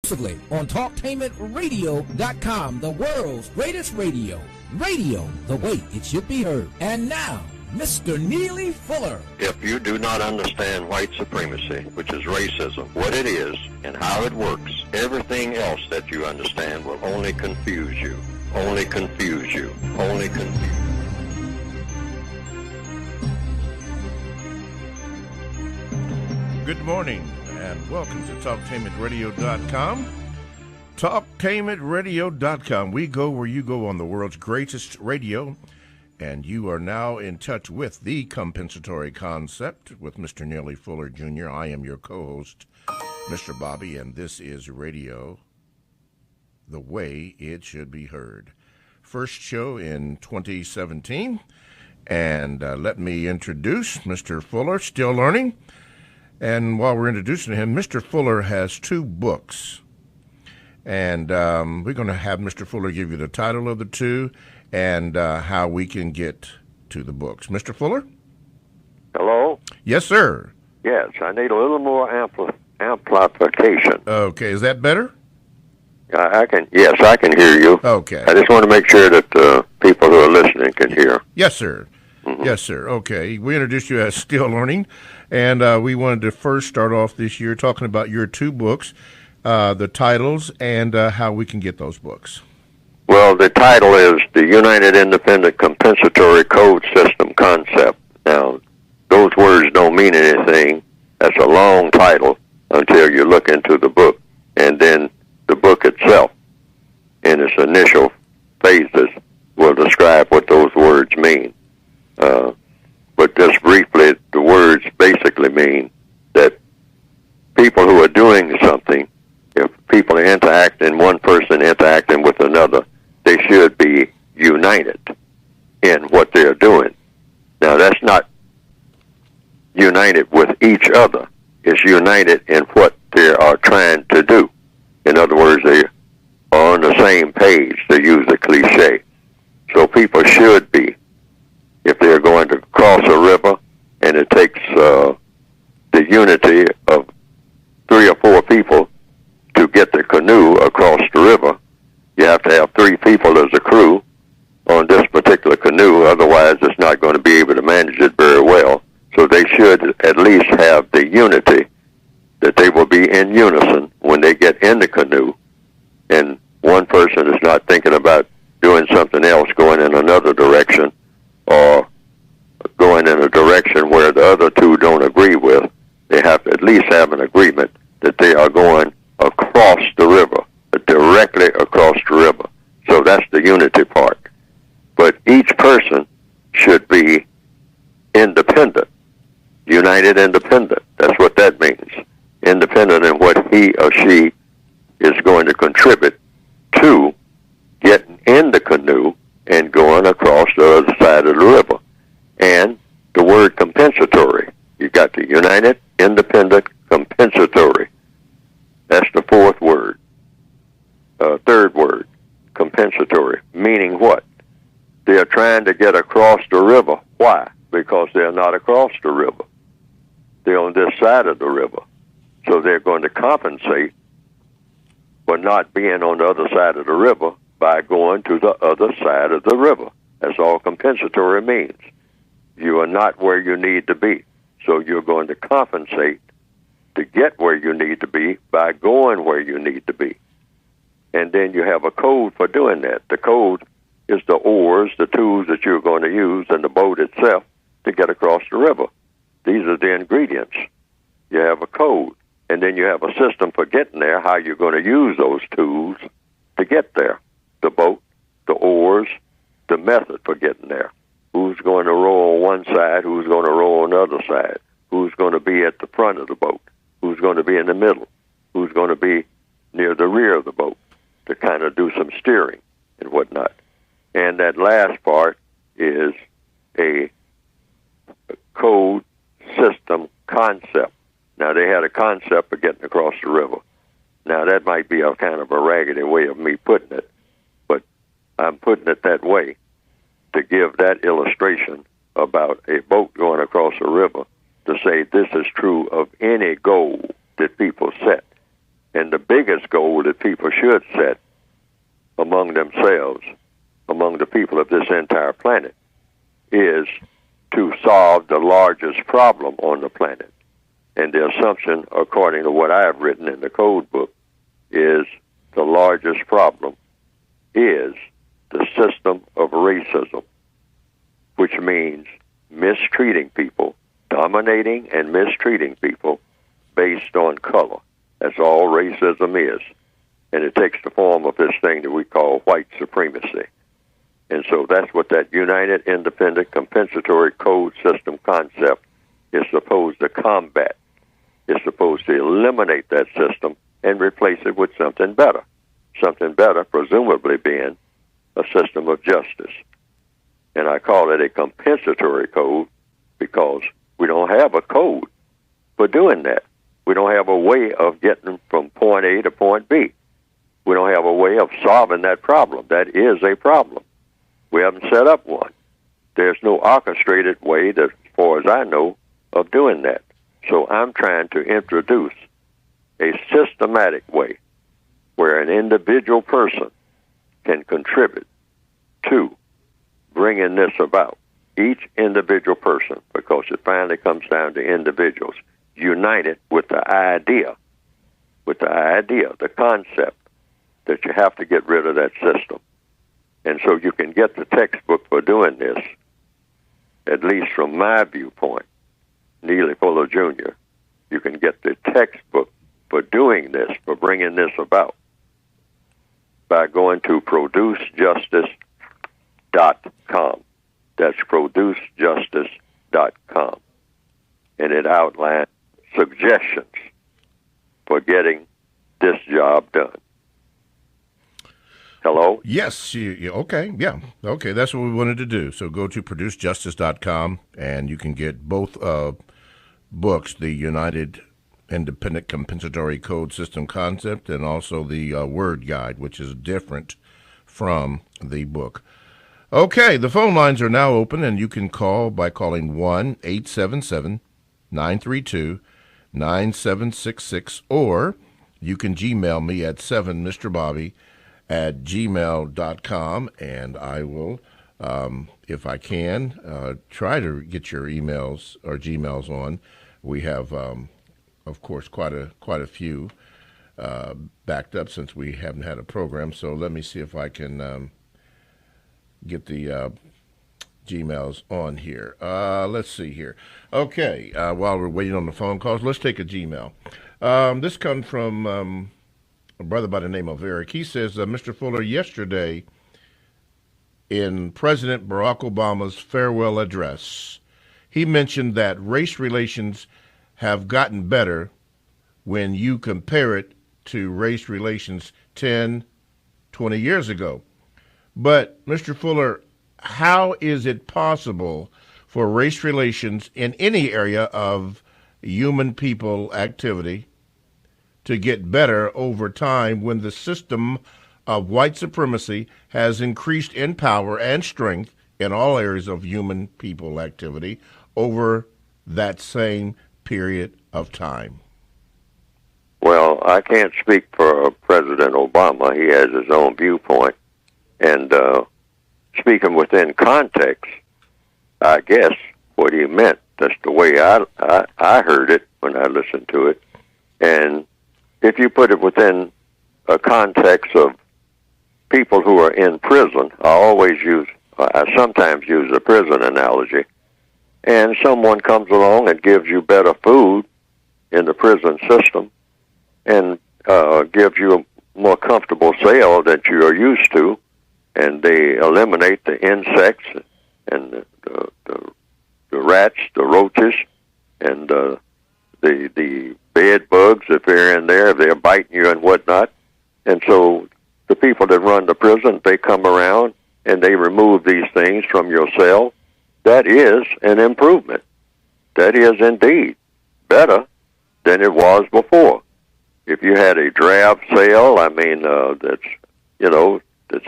Exclusively on TalkTainmentRadio.com, the world's greatest radio. Radio the way it should be heard. And now, Mr. Neely Fuller. If you do not understand white supremacy, which is racism, what it is and how it works, everything else that you understand will only confuse you. Only confuse you. Only confuse you. Good morning, and welcome to TalkTainmentRadio.com. TalkTainmentRadio.com. We go where you go on the world's greatest radio, and you are now in touch with the compensatory concept with Mr. Neely Fuller Jr. I am your co-host, Mr. Bobby, and this is radio the way it should be heard. First show in 2017, and let me introduce Mr. Fuller, still learning. And while we're introducing him, Mr. Fuller has two books. And we're going to have Mr. Fuller give you the title of the two and how we can get to the books. Mr. Fuller? Hello? Yes, sir. Yes, I need a little more amplification. Okay, is that better? I can hear you. Okay. I just want to make sure that people who are listening can hear. Yes, sir. Mm-hmm. Yes, sir. Okay. We introduced you as Still Learning, and we wanted to first start off this year talking about your two books, the titles, and how we can get those books. Well, the title is The United Independent Compensatory Code System Concept. Now, those words don't mean anything. That's a long title until you look into the book, and then the book itself in its initial phases will describe what those words mean. But just briefly, the words basically mean that people who are doing something, if people are interacting, one person interacting with another, they should be united in what they're doing. Now, that's not united with each other. It's united in what they are trying to do. In other words, they are on the same page, to use a cliche. So people should be. If they're going to cross a river, and it takes the unity of 3 or 4 people to get the canoe across the river, you have to have 3 people as a crew on this particular canoe. Otherwise, it's not going to be able to manage it very well. So they should at least have the unity that they will be in unison when they get in the canoe, and one person is not thinking about doing something else, going in another direction, or going in a direction where the other 2 don't agree with. They have to at least have an agreement that they are going across the river, directly across the river. So that's the unity part. But each person should be independent, united independent. That's what that means. Independent in what he or she is going to contribute to getting in the canoe and going across the other side of the river. And the word compensatory. You got the united, independent, compensatory. That's the fourth word. Third word, compensatory, meaning what? They are trying to get across the river. Why? Because they're not across the river. They're on this side of the river. So they're going to compensate for not being on the other side of the river by going to the other side of the river. That's all compensatory means. You are not where you need to be. So you're going to compensate to get where you need to be by going where you need to be. And then you have a code for doing that. The code is the oars, the tools that you're going to use, and the boat itself to get across the river. These are the ingredients. You have a code. And then you have a system for getting there, how you're going to use those tools to get there. The boat, the oars, the method for getting there. Who's going to row on one side, who's going to row on the other side, who's going to be at the front of the boat, who's going to be in the middle, who's going to be near the rear of the boat to kind of do some steering and whatnot. And that last part is a code system concept. Now, they had a concept of getting across the river. Now, that might be a kind of a raggedy way of me putting it, but I'm putting it that way to give that illustration about a boat going across a river to say this is true of any goal that people set. And the biggest goal that people should set among themselves, among the people of this entire planet, is to solve the largest problem on the planet. And the assumption, according to what I have written in the code book, is the largest problem is the system of racism, which means mistreating people, dominating and mistreating people based on color. That's all racism is. And it takes the form of this thing that we call white supremacy. And so that's what that United Independent Compensatory Code System concept is supposed to combat. It's supposed to eliminate that system and replace it with something better. Something better, presumably being a system of justice. And I call it a compensatory code because we don't have a code for doing that. We don't have a way of getting from point A to point B. We don't have a way of solving that problem. That is a problem. We haven't set up one. There's no orchestrated way, that, as far as I know, of doing that. So I'm trying to introduce a systematic way where an individual person can contribute to bringing this about. Each individual person, because it finally comes down to individuals, united with the idea, the concept that you have to get rid of that system. And so you can get the textbook for doing this, at least from my viewpoint, Neely Fuller Jr. You can get the textbook for doing this, for bringing this about, by going to producejustice.com. That's producejustice.com. And it outlines suggestions for getting this job done. Hello? Yes. Okay. Yeah. Okay. That's what we wanted to do. So go to producejustice.com and you can get both books, the United Independent Compensatory Code System Concept and also the Word Guide, which is different from the book. Okay. The phone lines are now open and you can call by calling 1-877-932-9766 or you can Gmail me at 7mrbobby@gmail.com, and I will, if I can, try to get your emails or Gmails on. We have, of course, quite a few backed up since we haven't had a program. So let me see if I can get the Gmails on here. Let's see here. Okay, while we're waiting on the phone calls, let's take a Gmail. This comes from a brother by the name of Eric. He says, Mr. Fuller, yesterday in President Barack Obama's farewell address, he mentioned that race relations have gotten better when you compare it to race relations 10, 20 years ago. But, Mr. Fuller, how is it possible for race relations in any area of human people activity to get better over time when the system of white supremacy has increased in power and strength in all areas of human people activity over that same period of time? Well, I can't speak for President Obama. He has his own viewpoint. And speaking within context, I guess what he meant, that's the way I heard it when I listened to it. And if you put it within a context of people who are in prison, I sometimes use a prison analogy, and someone comes along and gives you better food in the prison system and gives you a more comfortable cell that you are used to, and they eliminate the insects and the rats, the roaches, and the bed bugs, if they're in there, if they're biting you and whatnot. And so the people that run the prison, they come around and they remove these things from your cell. That is an improvement. That is indeed better than it was before. If you had a drab cell, that's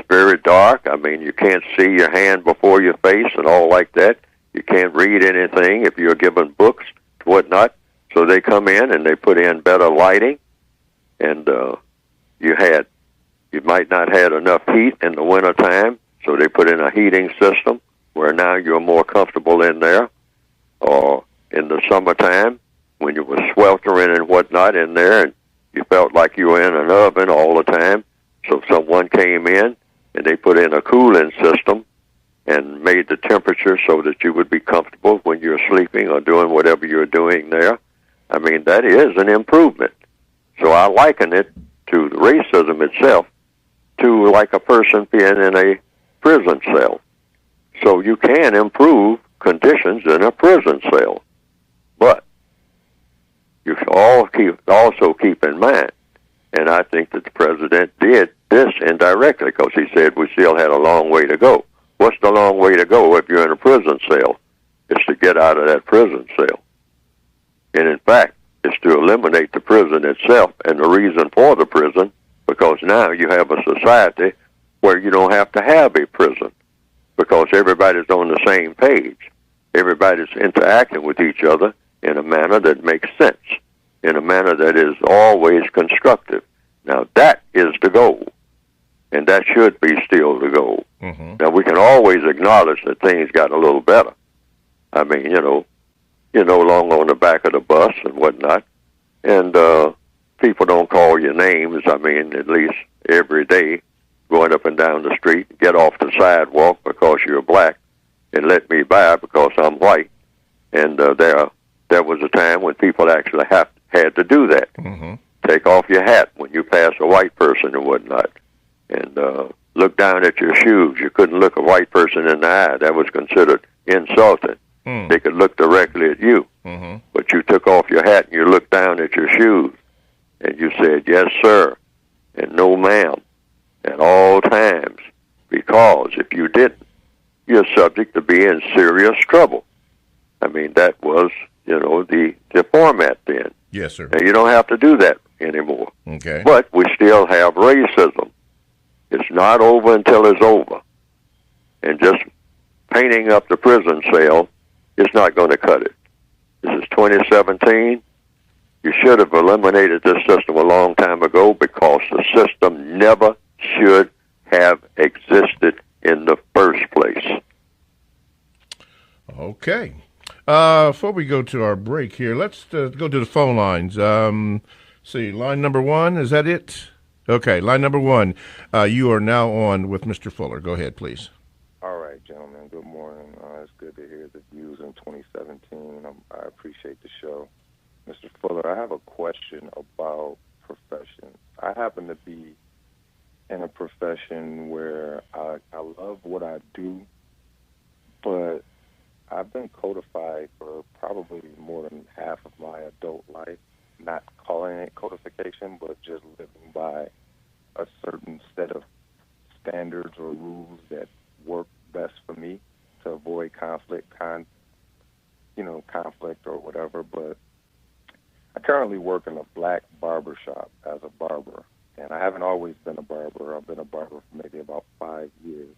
very dark. You can't see your hand before your face and all like that. You can't read anything if you're given books, whatnot. So they come in and they put in better lighting, and you might not have enough heat in the wintertime, so they put in a heating system where now you're more comfortable in there. Or in the summertime, when you were sweltering and whatnot in there, and you felt like you were in an oven all the time, so someone came in and they put in a cooling system and made the temperature so that you would be comfortable when you're sleeping or doing whatever you're doing there. I mean, that is an improvement. So I liken it to the racism itself to like a person being in a prison cell. So you can improve conditions in a prison cell. But you should also keep in mind, and I think that the president did this indirectly because he said we still had a long way to go. What's the long way to go if you're in a prison cell? It's to get out of that prison cell. And in fact, it's to eliminate the prison itself and the reason for the prison, because now you have a society where you don't have to have a prison because everybody's on the same page. Everybody's interacting with each other in a manner that makes sense, in a manner that is always constructive. Now, that is the goal, and that should be still the goal. Mm-hmm. Now, we can always acknowledge that things got a little better. I mean, you're no longer on the back of the bus and whatnot, and people don't call you names, I mean, at least every day, going up and down the street, get off the sidewalk because you're black, and let me by because I'm white. And there was a time when people actually had to do that. Mm-hmm. Take off your hat when you pass a white person and whatnot. And look down at your shoes. You couldn't look a white person in the eye. That was considered insulting. Mm. They could look directly at you. Mm-hmm. But you took off your hat and you looked down at your shoes. And you said, yes, sir, and no, ma'am, at all times. Because if you didn't, you're subject to be in serious trouble. I mean, that was, the format then. Yes, sir. Now, you don't have to do that anymore. Okay. But we still have racism. It's not over until it's over. And just painting up the prison cell is not going to cut it. This is 2017. You should have eliminated this system a long time ago because the system never should have existed in the first place. Okay. Before we go to our break here, let's go to the phone lines. See, line number one, is that it? Okay, line number one. You are now on with Mr. Fuller. Go ahead, please. All right, gentlemen. Good morning. It's good to hear the views in 2017. I appreciate the show. Mr. Fuller, I have a question about professions. I happen to be in a profession where I love what I do, but I've been codified for probably more than half of my adult life, not calling it codification, but just living by a certain set of standards or rules that work best for me to avoid conflict or whatever. But I currently work in a black barbershop as a barber, and I haven't always been a barber. I've been a barber for maybe about 5 years,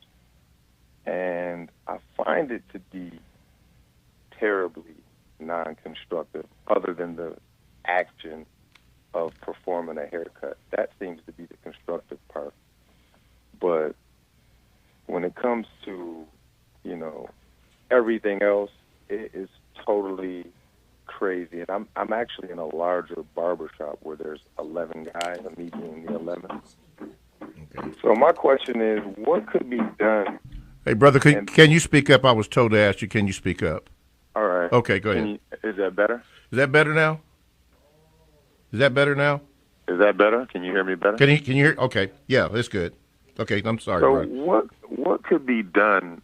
and I find it to be terribly non-constructive other than the action of performing a haircut. That seems to be the constructive part. But when it comes to, everything else, it is totally crazy. And I'm actually in a larger barbershop where there's 11 guys, and me being the 11th. Okay. So my question is, what could be done? Hey, brother, can you speak up? I was told to ask you, can you speak up? All right. Okay, go ahead. Is that better? Is that better now? Is that better now? Is that better? Can you hear me better? Can you hear? Okay. Yeah, that's good. Okay, I'm sorry. So bro. what could be done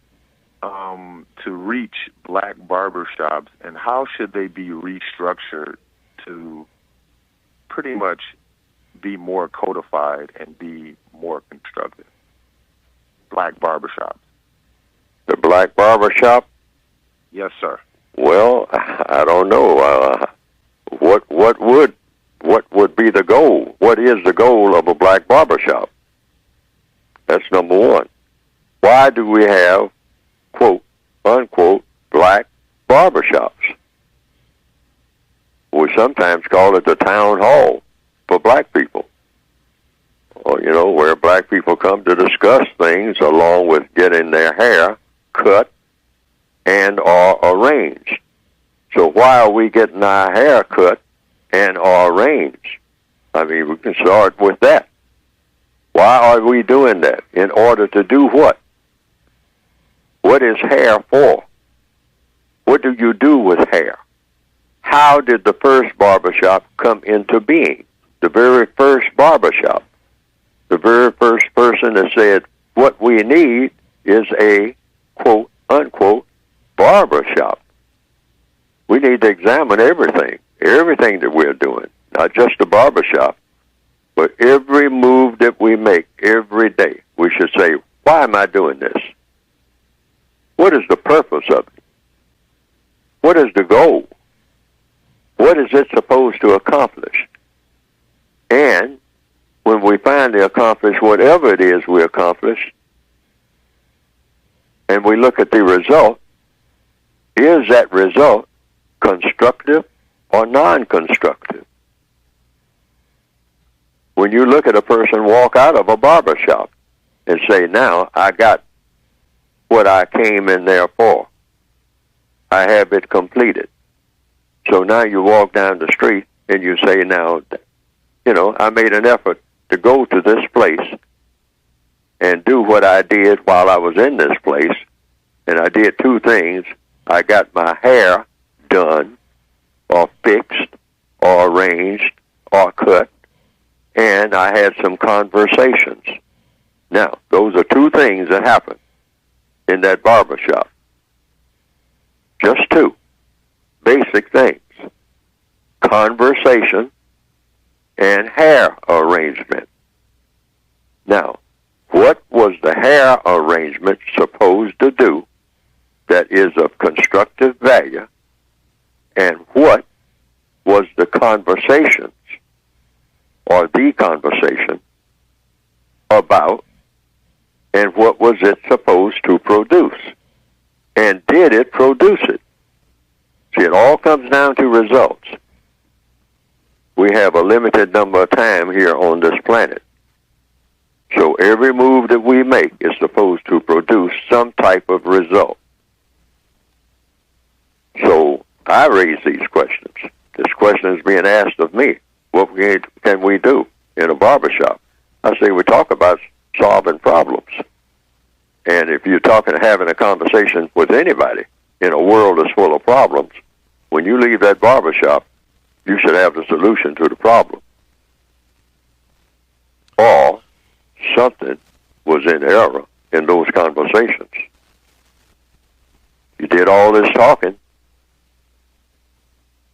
to reach black barbershops, and how should they be restructured to pretty much be more codified and be more constructive? Black barbershops. The black barbershop? Yes, sir. Well, I don't know. What would be the goal? What is the goal of a black barbershop? That's number one. Why do we have, quote, unquote, black barbershops? We sometimes call it the town hall for black people. or, where black people come to discuss things along with getting their hair cut and or arranged. So why are we getting our hair cut and or arranged? I mean, we can start with that. Why are we doing that? In order to do what? What is hair for? What do you do with hair? How did the first barbershop come into being? The very first barbershop. The very first person that said, what we need is a, quote, unquote, barbershop. We need to examine everything that we're doing, not just the barbershop, but every move that we make every day. We should say, why am I doing this? What is the purpose of it? What is the goal? What is it supposed to accomplish? And when we finally accomplish whatever it is we accomplish, and we look at the result, is that result constructive or non-constructive? When you look at a person walk out of a barber shop and say, now I got what I came in there for. I have it completed. So now you walk down the street and you say, now, I made an effort to go to this place and do what I did while I was in this place. And I did two things. I got my hair done or fixed or arranged or cut, and I had some conversations. Now, those are two things that happened in that barbershop. Just two basic things: conversation and hair arrangement. Now, what was the hair arrangement supposed to do that is of constructive value, and what was the conversations or the conversation about, and what was it supposed to produce? And did it produce it? See, it all comes down to results. We have a limited number of time here on this planet. So every move that we make is supposed to produce some type of result. So I raise these questions. This question is being asked of me. What can we do in a barbershop? I say we talk about solving problems. And if you're having a conversation with anybody in a world that's full of problems, when you leave that barbershop, you should have the solution to the problem. Or something was in error in those conversations. You did all this talking.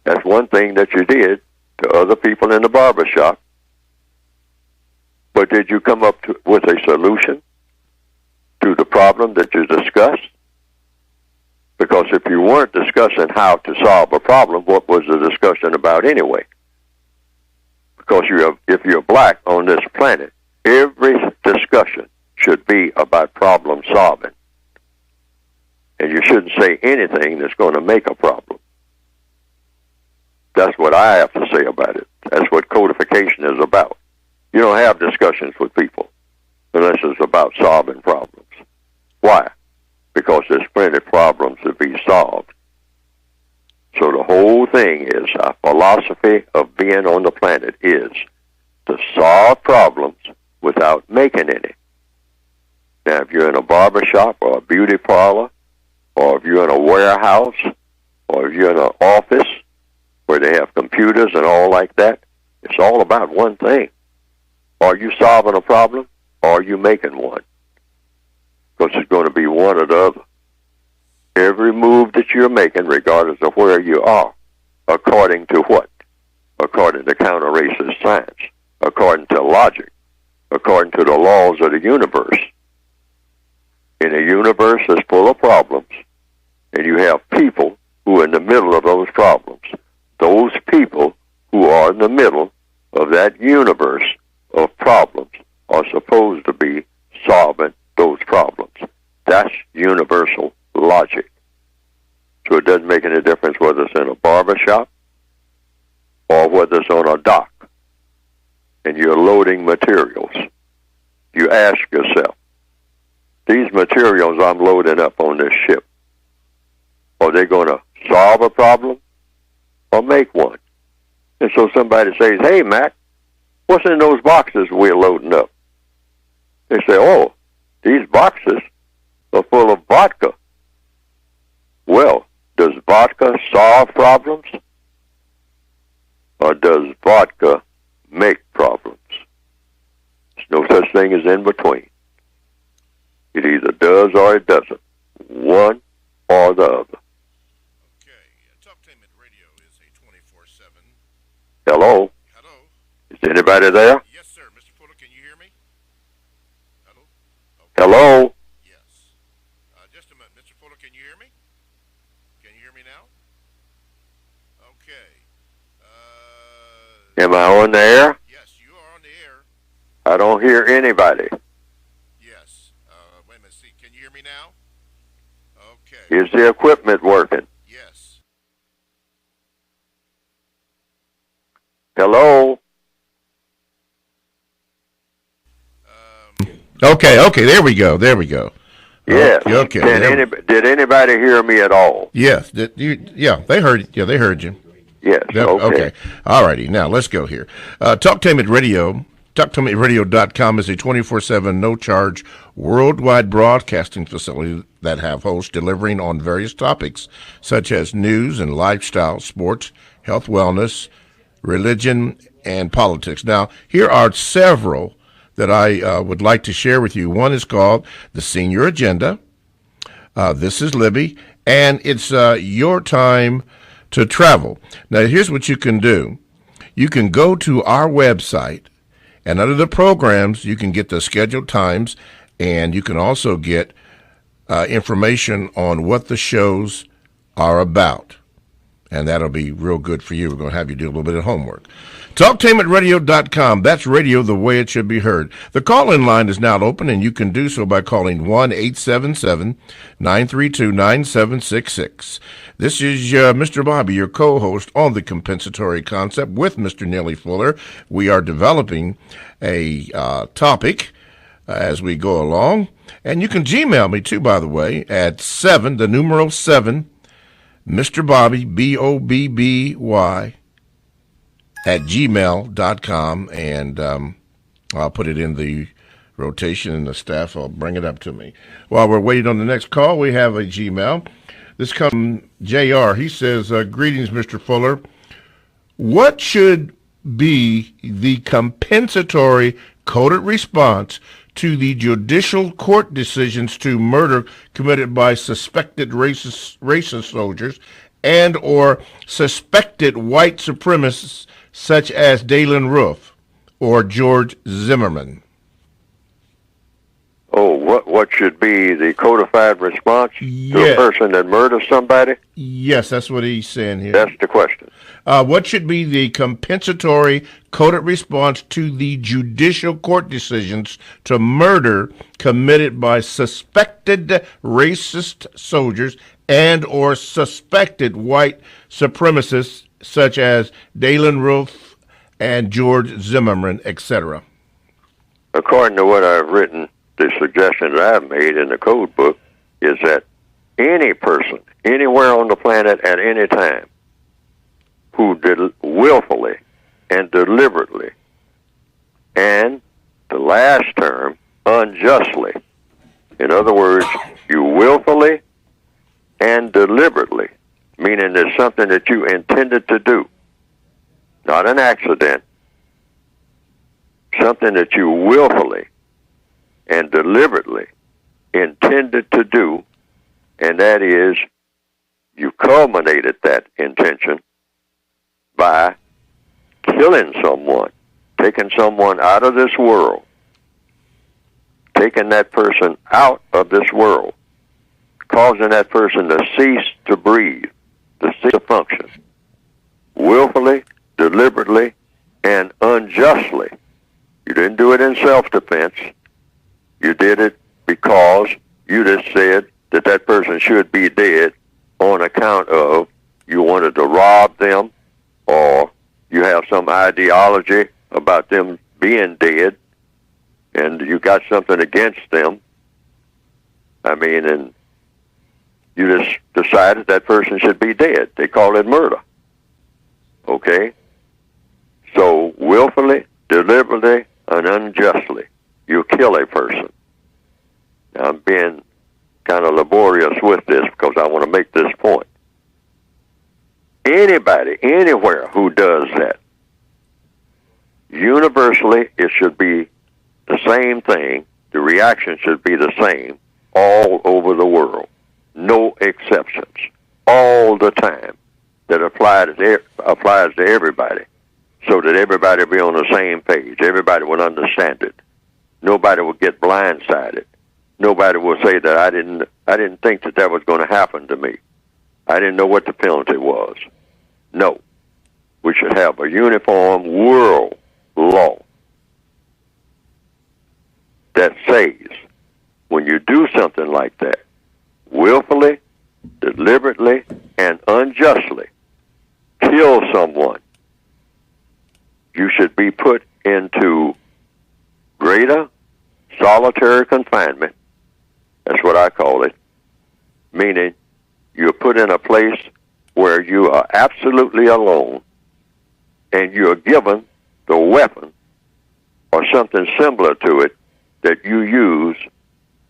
That's one thing that you did to other people in the barbershop. But did you come up with a solution to the problem that you discussed? Because if you weren't discussing how to solve a problem, what was the discussion about anyway? Because if you're black on this planet, every discussion should be about problem solving. And you shouldn't say anything that's going to make a problem. That's what I have to say about it. That's what codification is about. You don't have discussions with people unless it's about solving problems. Why? Because there's plenty of problems to be solved. So the whole thing is, our philosophy of being on the planet is to solve problems without making any. Now, if you're in a barbershop or a beauty parlor, or if you're in a warehouse, or if you're in an office where they have computers and all like that, it's all about one thing. Are you solving a problem, or are you making one? Because it's going to be one or the other. Every move that you're making, regardless of where you are, according to what? According to counter-racist science, according to logic, according to the laws of the universe. In a universe that's full of problems, and you have people who are in the middle of those problems. Those people who are in the middle of that universe of problems are supposed to be solving those problems. That's universal logic. So it doesn't make any difference whether it's in a barbershop or whether it's on a dock and you're loading materials. you ask yourself, these materials I'm loading up on this ship, are they going to solve a problem or make one? And so somebody says, hey, Mac, what's in those boxes we're loading up? They say, oh, these boxes are full of vodka. Well, does vodka solve problems? Or does vodka make problems? There's no such thing as in between. It either does or it doesn't. One or the other. Okay. Talktainment Radio is a 24/7. Hello? Hello? Is anybody there? Yes, sir. Mr. Fuller, can you hear me? Hello? Okay. Hello? Yes. Just a minute. Mr. Fuller, can you hear me? Can you hear me now? Okay. Am I on the air? Yes, you are on the air. I don't hear anybody. Yes. Wait a minute. See, can you hear me now? Okay. Is the equipment working? Yes. Hello? Okay. There we go. Yes. Okay. Did anybody hear me at all? Yes. They heard. Yeah, they heard you. Yes. Okay. All righty. Now let's go here. Talktainment Radio. TalkToMeRadio.com is a 24/7 no-charge worldwide broadcasting facility that have hosts delivering on various topics such as news and lifestyle, sports, health, wellness, religion, and politics. Now, here are several that I would like to share with you. One is called The Senior Agenda. This is Libby, and it's your time to travel. Now, here's what you can do. You can go to our website, and under the programs, you can get the scheduled times, and you can also get information on what the shows are about. And that'll be real good for you. We're going to have you do a little bit of homework. TalkTainmentRadio.com. That's radio the way it should be heard. The call-in line is now open, and you can do so by calling 1-877-932-9766. This is Mr. Bobby, your co-host on the Compensatory Concept with Mr. Neely Fuller. We are developing a topic as we go along. And you can Gmail me, too, by the way, at 7, the numeral 7, Mr. Bobby, Bobby, at gmail.com, and I'll put it in the rotation, and the staff will bring it up to me. While we're waiting on the next call, we have a Gmail. This comes from JR. He says, greetings, Mr. Fuller. What should be the compensatory coded response to the judicial court decisions to murder committed by suspected racist soldiers and or suspected white supremacists such as Dalen Roof or George Zimmerman? Oh, what should be the codified response to a person that murders somebody? Yes, that's what he's saying here. That's the question. What should be the compensatory coded response to the judicial court decisions to murder committed by suspected racist soldiers and or suspected white supremacists such as Dalen Roof and George Zimmerman, etc.? According to what I've written, the suggestion that I've made in the code book is that any person, anywhere on the planet at any time, who willfully and deliberately, and the last term, unjustly, in other words, you willfully and deliberately, meaning it's something that you intended to do, not an accident, something that you willfully and deliberately intended to do, and that is you culminated that intention by killing someone, taking someone out of this world, taking that person out of this world, causing that person to cease to breathe, to cease to function, willfully, deliberately, and unjustly. You didn't do it in self-defense. You did it because you just said that that person should be dead on account of you wanted to rob them, or you have some ideology about them being dead, and you got something against them, I mean, and you just decided that person should be dead. They call it murder. Okay? So willfully, deliberately, and unjustly, you kill a person. Now, I'm being kind of laborious with this because I want to make this point. Anybody, anywhere who does that, universally, it should be the same thing. The reaction should be the same all over the world. No exceptions. All the time. That applies to everybody. So that everybody will be on the same page. Everybody will understand it. Nobody will get blindsided. Nobody will say that I didn't think that was going to happen to me. I didn't know what the penalty was. No. We should have a uniform world law that says when you do something like that, willfully, deliberately, and unjustly kill someone, you should be put into greater solitary confinement. That's what I call it. Meaning you're put in a place where you are absolutely alone and you're given the weapon or something similar to it that you use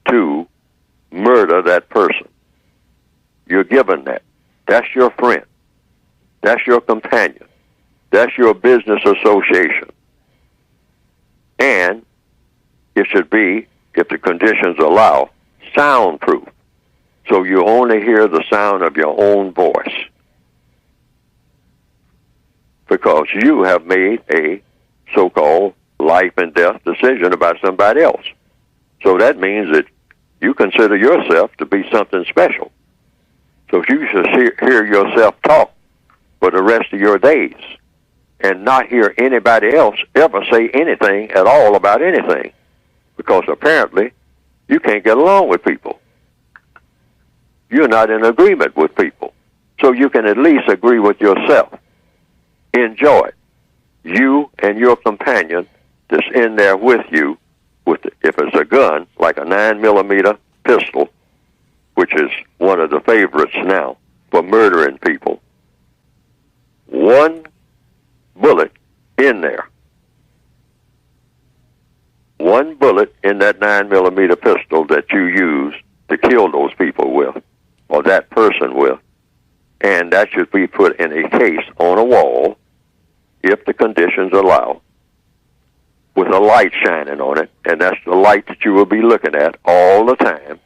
to murder that person. You're given that. That's your friend. That's your companion. That's your business association. And it should be, if the conditions allow, soundproof. So you only hear the sound of your own voice. Because you have made a so-called life and death decision about somebody else. So that means that you consider yourself to be something special. So you should hear yourself talk for the rest of your days and not hear anybody else ever say anything at all about anything. Because apparently you can't get along with people. You're not in agreement with people. So you can at least agree with yourself. Enjoy it. You and your companion that's in there with you, if it's a gun, like a 9mm pistol, which is one of the favorites now for murdering people, one bullet in there. One bullet in that 9mm pistol that you use to kill those people with, or that person with, and that should be put in a case on a wall, if the conditions allow, with a light shining on it, and that's the light that you will be looking at all the time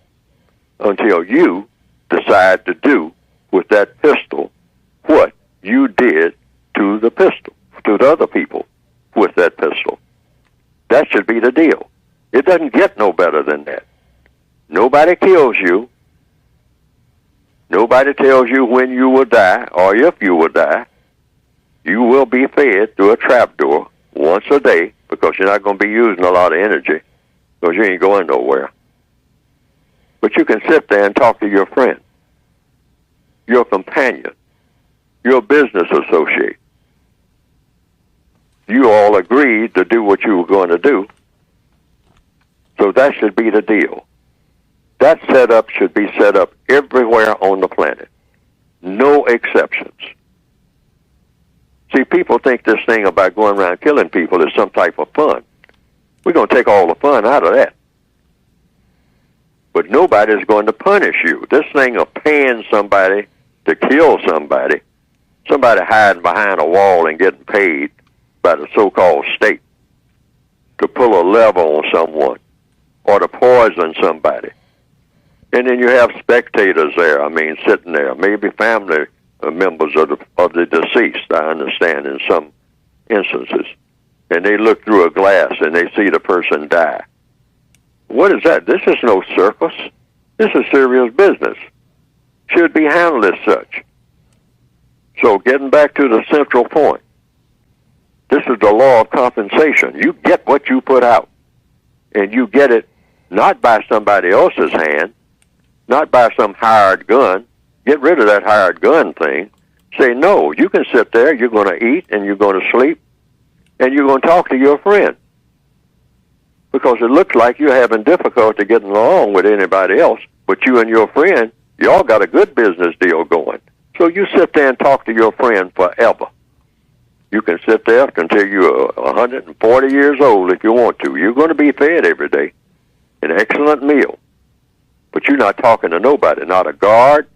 until you decide to do with that pistol what you did to the pistol, to the other people with that pistol. That should be the deal. It doesn't get no better than that. Nobody kills you. Nobody tells you when you will die or if you will die. You will be fed through a trapdoor once a day because you're not going to be using a lot of energy because you ain't going nowhere. But you can sit there and talk to your friend, your companion, your business associate. You all agreed to do what you were going to do. So that should be the deal. That setup should be set up everywhere on the planet. No exceptions. See, people think this thing about going around killing people is some type of fun. We're going to take all the fun out of that. But nobody's going to punish you. This thing of paying somebody to kill somebody, somebody hiding behind a wall and getting paid by the so-called state to pull a lever on someone or to poison somebody. And then you have spectators there, sitting there, maybe family members of the deceased, I understand, in some instances. And they look through a glass and they see the person die. What is that? This is no circus. This is serious business. Should be handled as such. So getting back to the central point, this is the law of compensation. You get what you put out. And you get it not by somebody else's hand, not by some hired gun. Get rid of that hired gun thing. Say, no, you can sit there, you're going to eat, and you're going to sleep, and you're going to talk to your friend. because it looks like you're having difficulty getting along with anybody else, but you and your friend, y'all got a good business deal going. So you sit there and talk to your friend forever. You can sit there until you're 140 years old if you want to. You're going to be fed every day an excellent meal, but you're not talking to nobody, not a guard,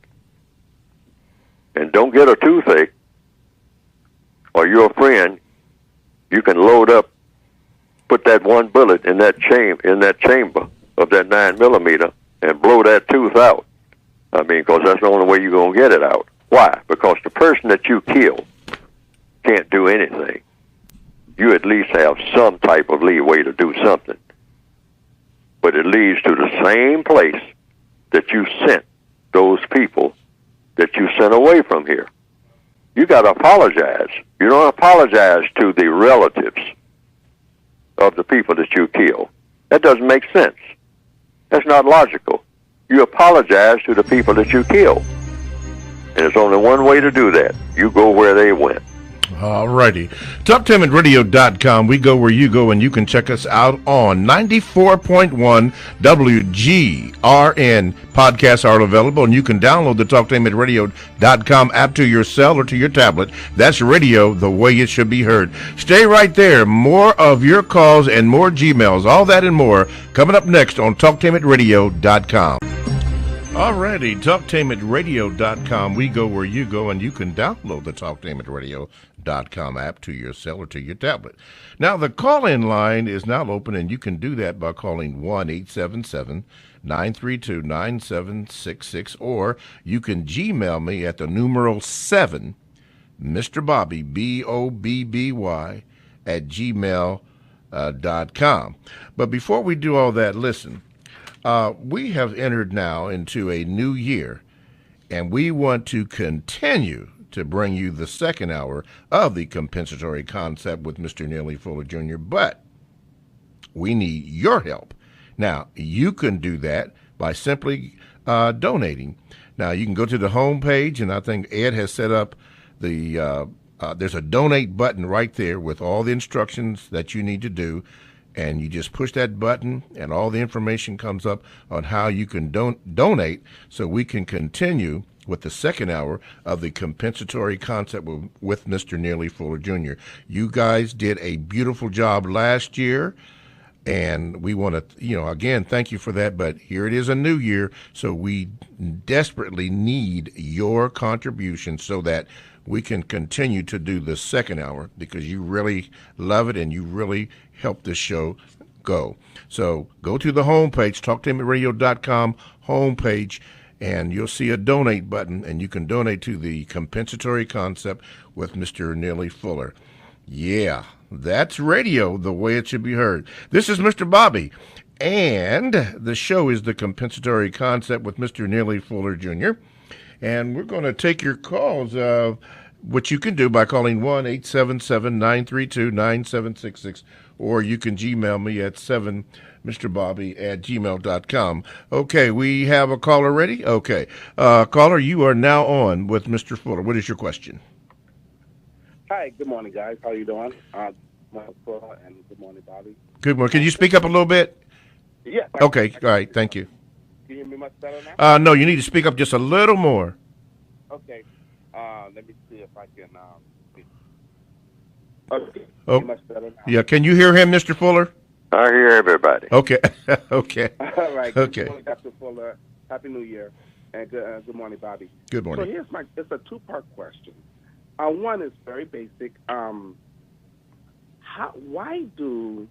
and don't get a toothache, or your friend, you can load up, put that one bullet in that chamber of that 9mm and blow that tooth out. I mean, because that's the only way you're going to get it out. Why? Because the person that you kill can't do anything. You at least have some type of leeway to do something. But it leads to the same place that you sent those people that you sent away from here. You got to apologize. You don't apologize to the relatives of the people that you kill. That doesn't make sense. That's not logical. You apologize to the people that you kill. And there's only one way to do that. You go where they went. All righty. TalkTimitRadio.com. We go where you go, and you can check us out on 94.1 WGRN. Podcasts are available, and you can download the TalkTimitRadio.com app to your cell or to your tablet. That's radio the way it should be heard. Stay right there. More of your calls and more Gmails, all that and more, coming up next on TalkTimitRadio.com. Alrighty, TalkTamitRadio.com. We go where you go, and you can download the TalkTamitRadio.com app to your cell or to your tablet. Now, the call-in line is now open, and you can do that by calling 1-877-932-9766, or you can Gmail me at the numeral 7, Mr. Bobby, BOBBY, at gmail.com. But before we do all that, listen. We have entered now into a new year, and we want to continue to bring you the second hour of the compensatory concept with Mr. Neely Fuller Jr., but we need your help. Now, you can do that by simply donating. Now, you can go to the home page, and I think Ed has set up the there's a donate button right there with all the instructions that you need to do. And you just push that button, and all the information comes up on how you can donate so we can continue with the second hour of the compensatory concept with Mr. Neely Fuller Jr. You guys did a beautiful job last year, and we want to, again, thank you for that. But here it is, a new year, so we desperately need your contribution so that we can continue to do the second hour, because you really love it and you really help this show go. So go to the homepage, TalkTimitRadio.com homepage, and you'll see a donate button, and you can donate to the compensatory concept with Mr. Neely Fuller. Yeah, that's radio the way it should be heard. This is Mr. Bobby, and the show is the compensatory concept with Mr. Neely Fuller Jr., and we're going to take your calls, which you can do by calling 1-877-932-9766, or you can Gmail me at 7mrbobby@gmail.com. Okay, we have a caller ready? Okay. Caller, you are now on with Mr. Fuller. What is your question? Hi, good morning, guys. How are you doing? Fuller, and good morning, Bobby. Good morning. Can you speak up a little bit? Yeah. Okay, all right, thank you. Can you hear me much better now? No, you need to speak up just a little more. Okay. Let me see if I can. Okay. Oh, Much better now. yeah. Can you hear him, Mr. Fuller? I hear everybody. Okay. Okay. All right. Okay. Good morning, Dr. Fuller. Happy New Year, and good morning, Bobby. Good morning. So it's a two-part question. One is very basic. Why do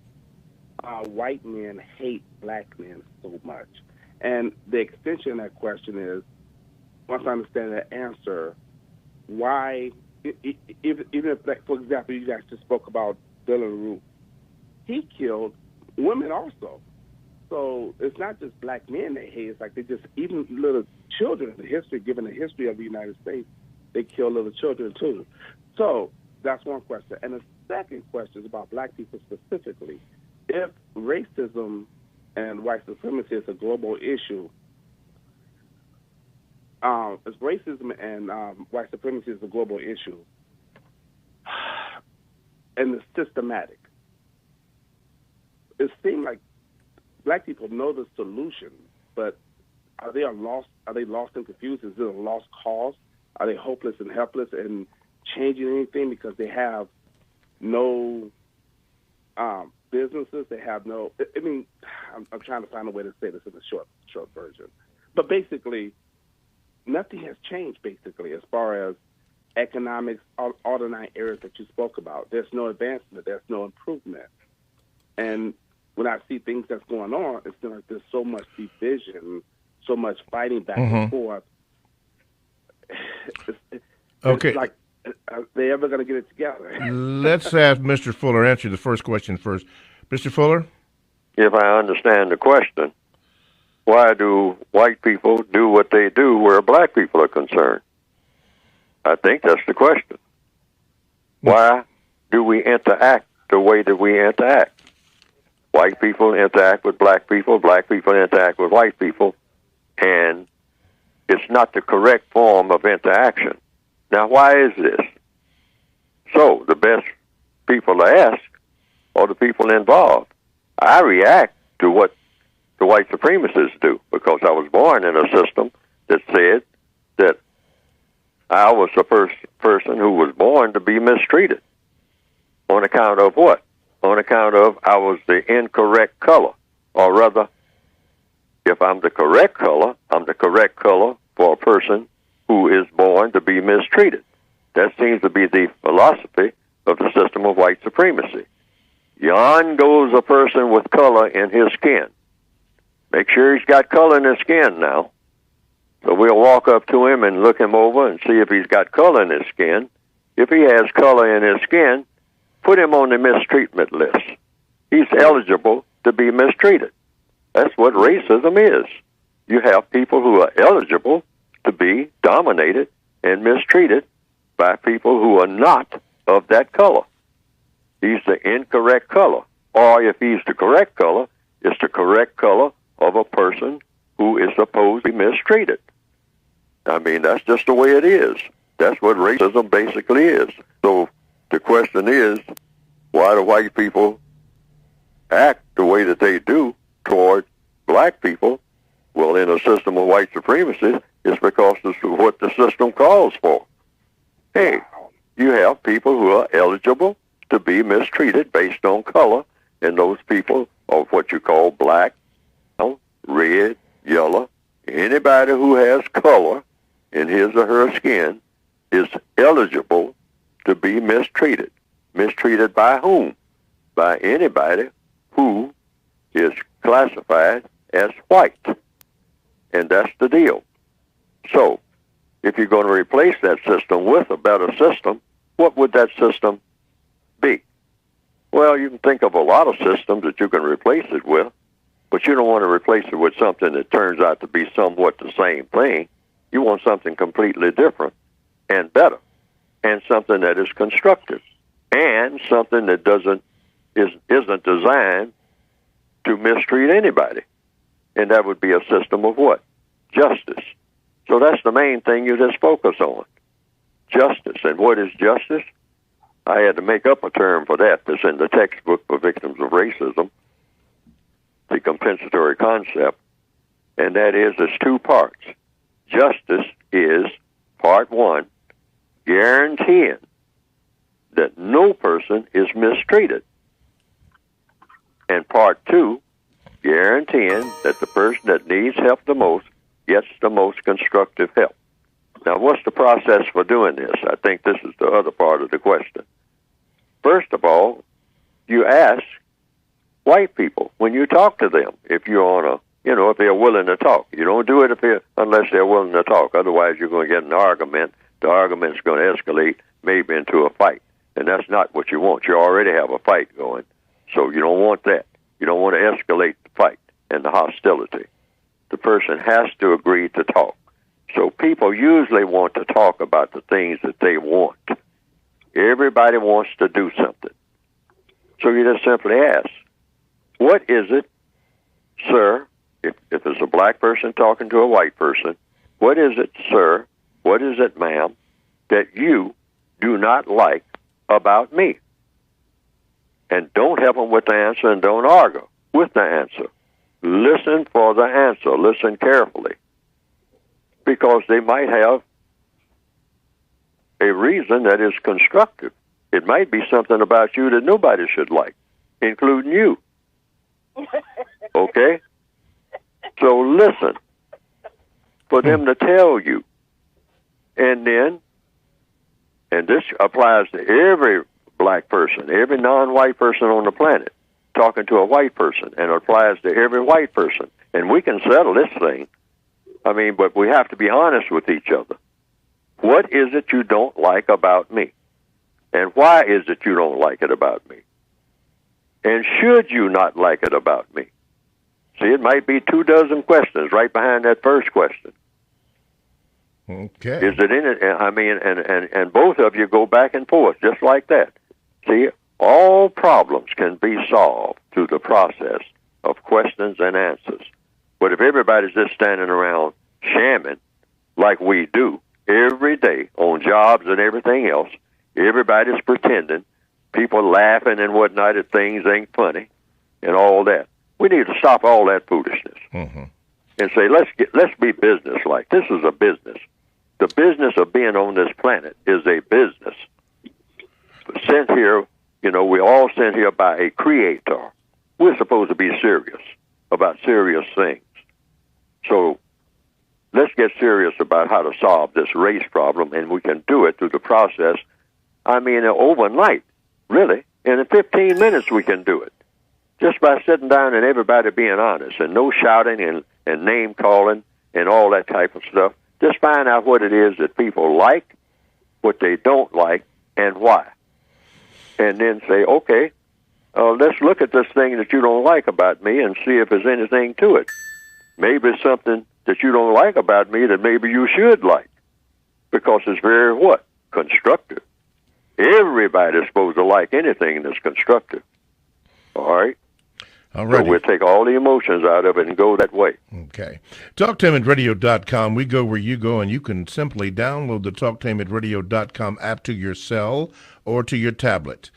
white men hate black men so much? And the extension of that question is, once I understand that answer, why, even if, like, for example, you guys just spoke about Dylan Roof, he killed women also. So it's not just black men they hate. It's like they just, even little children, given the history of the United States, they kill little children too. So that's one question. And the second question is about black people specifically. If racism and white supremacy is a global issue, if racism and white supremacy is a global issue, and it's systematic, it seems like black people know the solution, but are they lost? Are they lost and confused? Is it a lost cause? Are they hopeless and helpless and changing anything because they have no businesses? They have no. I mean, I'm trying to find a way to say this in a short version, but basically, nothing has changed. Basically, as far as economics, all the 9 areas that you spoke about, there's no advancement. There's no improvement, and when I see things that's going on, it's like there's so much division, so much fighting back and forth. Okay. It's like, are they ever going to get it together? Let's have Mr. Fuller answer the first question first. Mr. Fuller? If I understand the question, why do white people do what they do where black people are concerned? I think that's the question. Why do we interact the way that we interact? White people interact with black people interact with white people, and it's not the correct form of interaction. Now, why is this? So, the best people to ask are the people involved. I react to what the white supremacists do because I was born in a system that said that I was the first person who was born to be mistreated. On account of what? On account of I was the incorrect color. Or rather, if I'm the correct color, I'm the correct color for a person who is born to be mistreated. That seems to be the philosophy of the system of white supremacy. Yon goes a person with color in his skin. Make sure he's got color in his skin now. So we'll walk up to him and look him over and see if he's got color in his skin. If he has color in his skin, put him on the mistreatment list. He's eligible to be mistreated. That's what racism is. You have people who are eligible to be dominated and mistreated by people who are not of that color. He's the incorrect color. Or if he's the correct color, it's the correct color of a person who is supposed to be mistreated. I mean, that's just the way it is. That's what racism basically is. So the question is, why do white people act the way that they do toward black people? Well, in a system of white supremacy, it's because this is what the system calls for. Hey, you have people who are eligible to be mistreated based on color, and those people are what you call black, red, yellow. Anybody who has color in his or her skin is eligible to be mistreated. Mistreated by whom? By anybody who is classified as white. And that's the deal. So, if you're going to replace that system with a better system, what would that system be? Well, you can think of a lot of systems that you can replace it with, but you don't want to replace it with something that turns out to be somewhat the same thing. You want something completely different and better, and something that is constructive, and something that isn't designed to mistreat anybody. And that would be a system of what? Justice. So that's the main thing you just focus on. Justice. And what is justice? I had to make up a term for that that's in the textbook for victims of racism, the compensatory concept, and that is it's 2 parts. Justice is part 1, guaranteeing that no person is mistreated. And part 2, guaranteeing that the person that needs help the most gets the most constructive help. Now, what's the process for doing this? I think this is the other part of the question. First of all, you ask white people when you talk to them if you're on a, if they're willing to talk. You don't do it unless they're willing to talk. Otherwise, you're going to get an argument. The argument's going to escalate maybe into a fight. And that's not what you want. You already have a fight going. So you don't want that. You don't want to escalate the fight and the hostility. The person has to agree to talk. So people usually want to talk about the things that they want. Everybody wants to do something. So you just simply ask, what is it, sir, if it's a black person talking to a white person, what is it, sir, what is it, ma'am, that you do not like about me? And don't help them with the answer and don't argue with the answer. listen for the answer. Listen carefully, because they might have a reason that is constructive. It might be something about you that nobody should like, including you. Okay? So listen for them to tell you. And this applies to every black person, every non-white person on the planet, talking to a white person, and it applies to every white person. And we can settle this thing. I mean, but we have to be honest with each other. What is it you don't like about me? And why is it you don't like it about me? And should you not like it about me? See, it might be 24 questions right behind that first question. Okay. Is it in it? I mean, and both of you go back and forth just like that. See, all problems can be solved through the process of questions and answers. But if everybody's just standing around shamming like we do every day on jobs and everything else, everybody's pretending, people laughing and whatnot if things ain't funny and all that. We need to stop all that foolishness and say, let's be business-like. This is a business. The business of being on this planet is a business. Sent here, we're all sent here by a creator. We're supposed to be serious about serious things. So let's get serious about how to solve this race problem, and we can do it through the process. I mean, overnight, really. In 15 minutes we can do it. Just by sitting down and everybody being honest and no shouting and name-calling and all that type of stuff. Just find out what it is that people like, what they don't like, and why. And then say, okay, let's look at this thing that you don't like about me and see if there's anything to it. Maybe it's something that you don't like about me that maybe you should like, because it's very what? Constructive. Everybody's supposed to like anything that's constructive. All right? All right. So we'll take all the emotions out of it and go that way. Okay. TalkTameAtRadio.com. We go where you go, and you can simply download the TalkTameAtRadio.com app to your cell or to your tablet.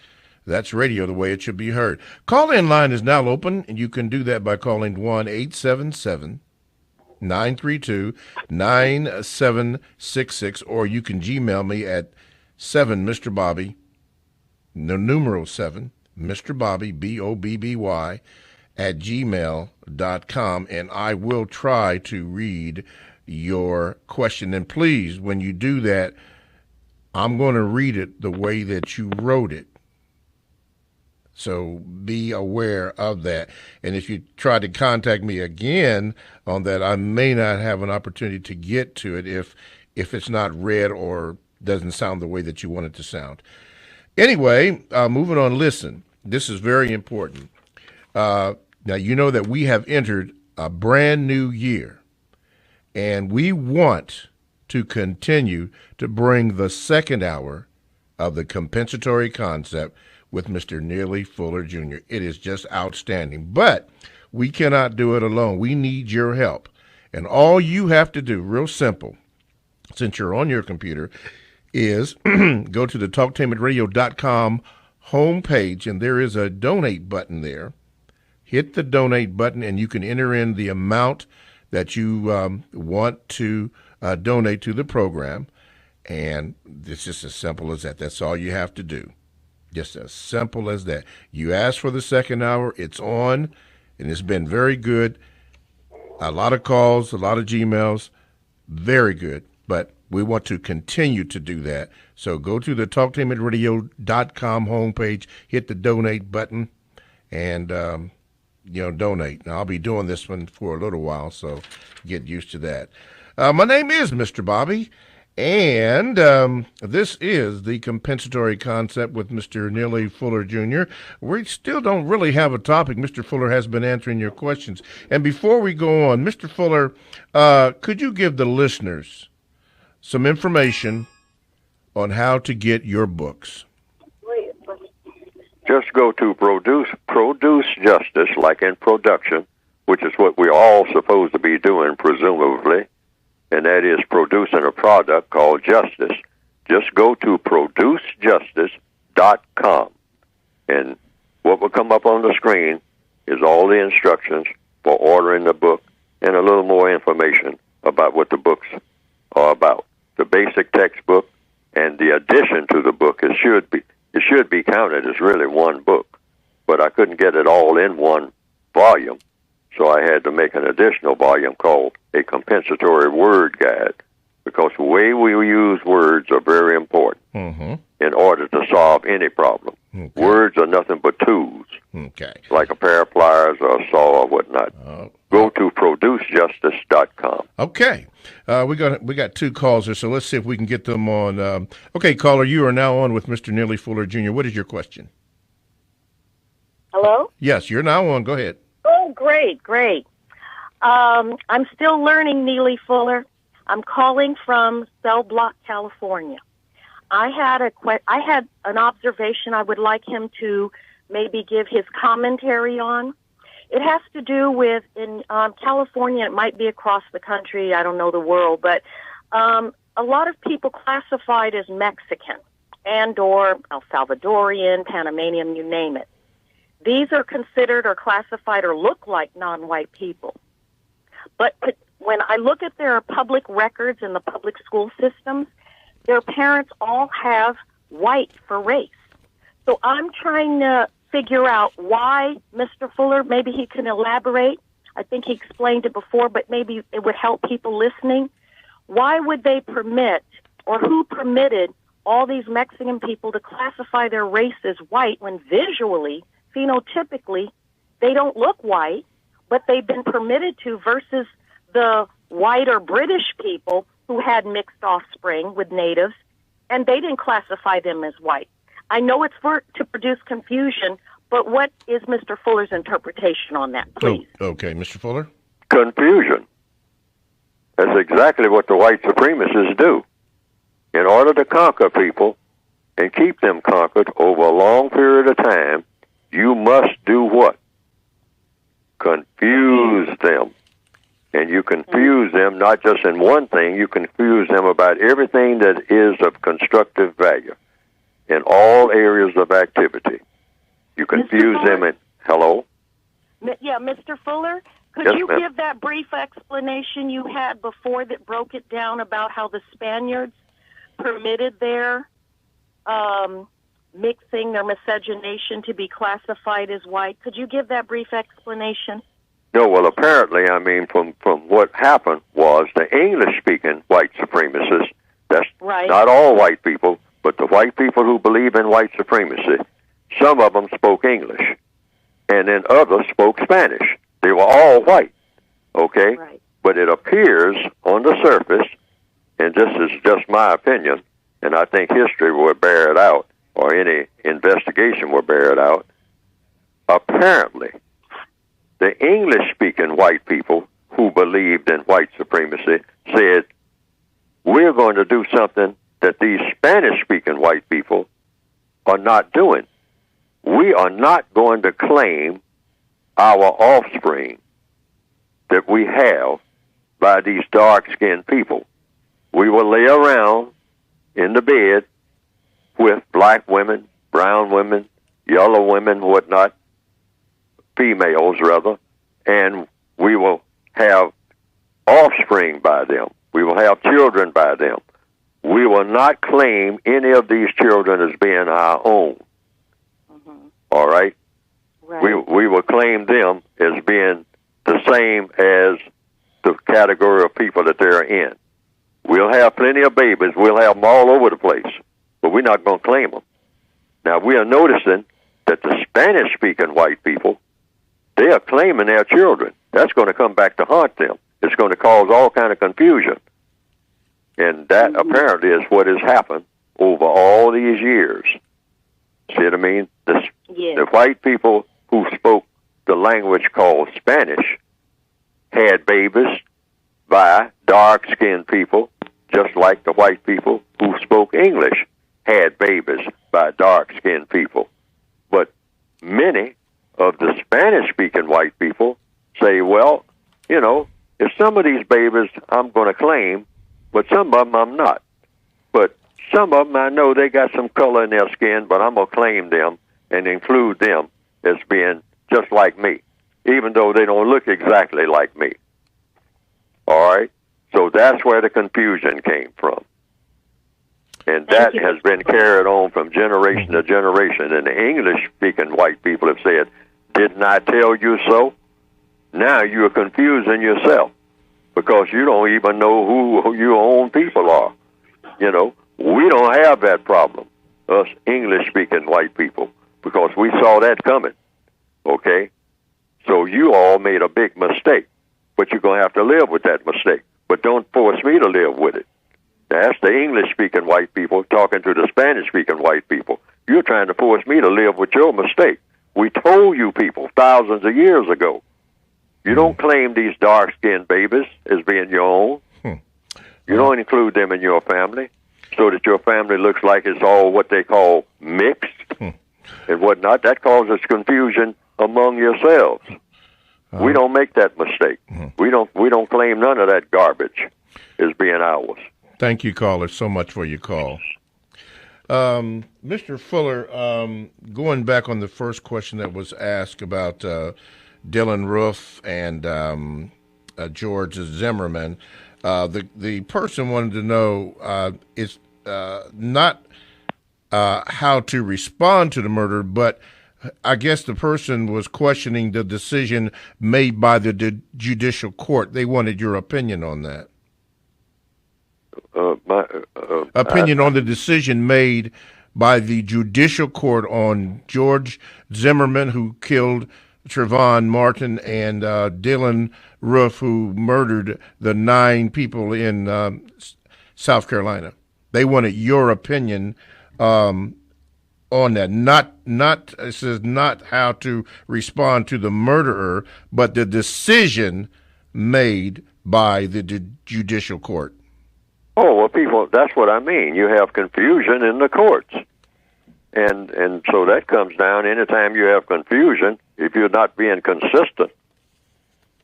That's radio the way it should be heard. Call-in line is now open, and you can do that by calling 1-877-932-9766, or you can Gmail me at 7Mr. Bobby, the numeral 7, Mr. Bobby, Bobby, at gmail.com, and I will try to read your question. And please, when you do that, I'm going to read it the way that you wrote it. So be aware of that. And if you try to contact me again on that, I may not have an opportunity to get to it if it's not read or doesn't sound the way that you want it to sound. Anyway, moving on, listen. This is very important. Now, you know that we have entered a brand new year, and we want to continue to bring the second hour of the compensatory concept with Mr. Neely Fuller Jr. It is just outstanding, but we cannot do it alone. We need your help, and all you have to do, real simple, since you're on your computer, is go to the TalkTameAtRadio.com homepage, and there is a donate button there. Hit the donate button, and you can enter in the amount that you want to donate to the program. And it's just as simple as that. That's all you have to do. Just as simple as that. You asked for the second hour. It's on, and it's been very good. A lot of calls, a lot of Gmails. Very good. But we want to continue to do that. So go to the TalkTameAtRadio.com homepage, hit the donate button, and donate. Now, I'll be doing this one for a little while, so get used to that. My name is Mr. Bobby, and this is the compensatory concept with Mr. Neely Fuller Jr. We still don't really have a topic. Mr. Fuller has been answering your questions. And before we go on, Mr. Fuller, could you give the listeners some information on how to get your books? Just go to Produce Justice, like in production, which is what we're all supposed to be doing, presumably, and that is producing a product called justice. Just go to producejustice.com, and what will come up on the screen is all the instructions for ordering the book, and a little more information about what the books are about. The basic textbook and the addition to the book, it should be counted as really one book, but I couldn't get it all in one volume, so I had to make an additional volume called a compensatory word guide, because the way we use words are very important in order to solve any problem. Okay. Words are nothing but tools, like a pair of pliers or a saw or whatnot. Go to producejustice.com. Okay. We got two calls here, so let's see if we can get them on. Okay, caller, you are now on with Mr. Neely Fuller Jr. What is your question? Hello? Yes, you're now on. Go ahead. Oh, great. I'm still learning, Neely Fuller. I'm calling from Cell Block, California. I had an observation I would like him to maybe give his commentary on. It has to do with, in California, it might be across the country, I don't know the world, but a lot of people classified as Mexican and or El Salvadorian, Panamanian, you name it. These are considered or classified or look like non-white people. But when I look at their public records in the public school systems, their parents all have white for race. So I'm trying to figure out why, Mr. Fuller, maybe he can elaborate. I think he explained it before, but maybe it would help people listening. Why would they permit, or who permitted, all these Mexican people to classify their race as white when visually, phenotypically, they don't look white, but they've been permitted to, versus the white or British people who had mixed offspring with natives, and they didn't classify them as white. I know it's to produce confusion, but what is Mr. Fuller's interpretation on that, please? Oh, okay, Mr. Fuller? Confusion. That's exactly what the white supremacists do. In order to conquer people and keep them conquered over a long period of time, you must do what? Confuse them. And you confuse them not just in one thing, you confuse them about everything that is of constructive value in all areas of activity. You confuse them in... Hello? Yeah, Mr. Fuller, could yes, you ma'am. give that brief explanation you had before that broke it down about how the Spaniards permitted their mixing, their miscegenation to be classified as white? Could you give that brief explanation? No, well, apparently, I mean, from what happened was the English-speaking white supremacists, that's right. Not all white people, but the white people who believe in white supremacy, some of them spoke English, and then others spoke Spanish. They were all white, okay? Right. But it appears on the surface, and this is just my opinion, and I think history will bear it out, or any investigation will bear it out, apparently, the English-speaking white people who believed in white supremacy said, we're going to do something that these Spanish-speaking white people are not doing. We are not going to claim our offspring that we have by these dark-skinned people. We will lay around in the bed with black women, brown women, yellow women, whatnot, females rather, and we will have offspring by them. We will have children by them. We will not claim any of these children as being our own. All right? Right. We will claim them as being the same as the category of people that they're in. We'll have plenty of babies. We'll have them all over the place, but we're not going to claim them. Now, we are noticing that the Spanish-speaking white people, they are claiming their children. That's going to come back to haunt them. It's going to cause all kind of confusion. And that apparently is what has happened over all these years. See what I mean? The white people who spoke the language called Spanish had babies by dark-skinned people, just like the white people who spoke English had babies by dark-skinned people. But many of the Spanish-speaking white people say, well, you know, if some of these babies I'm going to claim, but some of them I'm not. But some of them I know they got some color in their skin, but I'm going to claim them and include them as being just like me. even though they don't look exactly like me. All right? So that's where the confusion came from. And that has been carried on from generation to generation. And the English-speaking white people have said, didn't I tell you so? Now you're confusing yourself because you don't even know who your own people are. You know, we don't have that problem, us English-speaking white people, because we saw that coming, okay? So you all made a big mistake, but you're going to have to live with that mistake. But don't force me to live with it. That's the English-speaking white people talking to the Spanish-speaking white people. You're trying to force me to live with your mistake. We told you people thousands of years ago. You don't claim these dark-skinned babies as being your own. You don't include them in your family so that your family looks like it's all what they call mixed and whatnot. That causes confusion among yourselves. We don't make that mistake. We don't claim none of that garbage as being ours. Thank you, caller, so much for your call. Mr. Fuller, going back on the first question that was asked about Dylan Roof and George Zimmerman, the person wanted to know is not how to respond to the murder, but I guess the person was questioning the decision made by the judicial court. They wanted your opinion on that. Opinion on the decision made by the judicial court on George Zimmerman, who killed Trayvon Martin, and Dylan Roof, who murdered the 9 people in South Carolina. They wanted your opinion on that. Not it says not how to respond to the murderer, but the decision made by the judicial court. Oh, well, people, that's what I mean. You have confusion in the courts. And so that comes down anytime you have confusion, if you're not being consistent.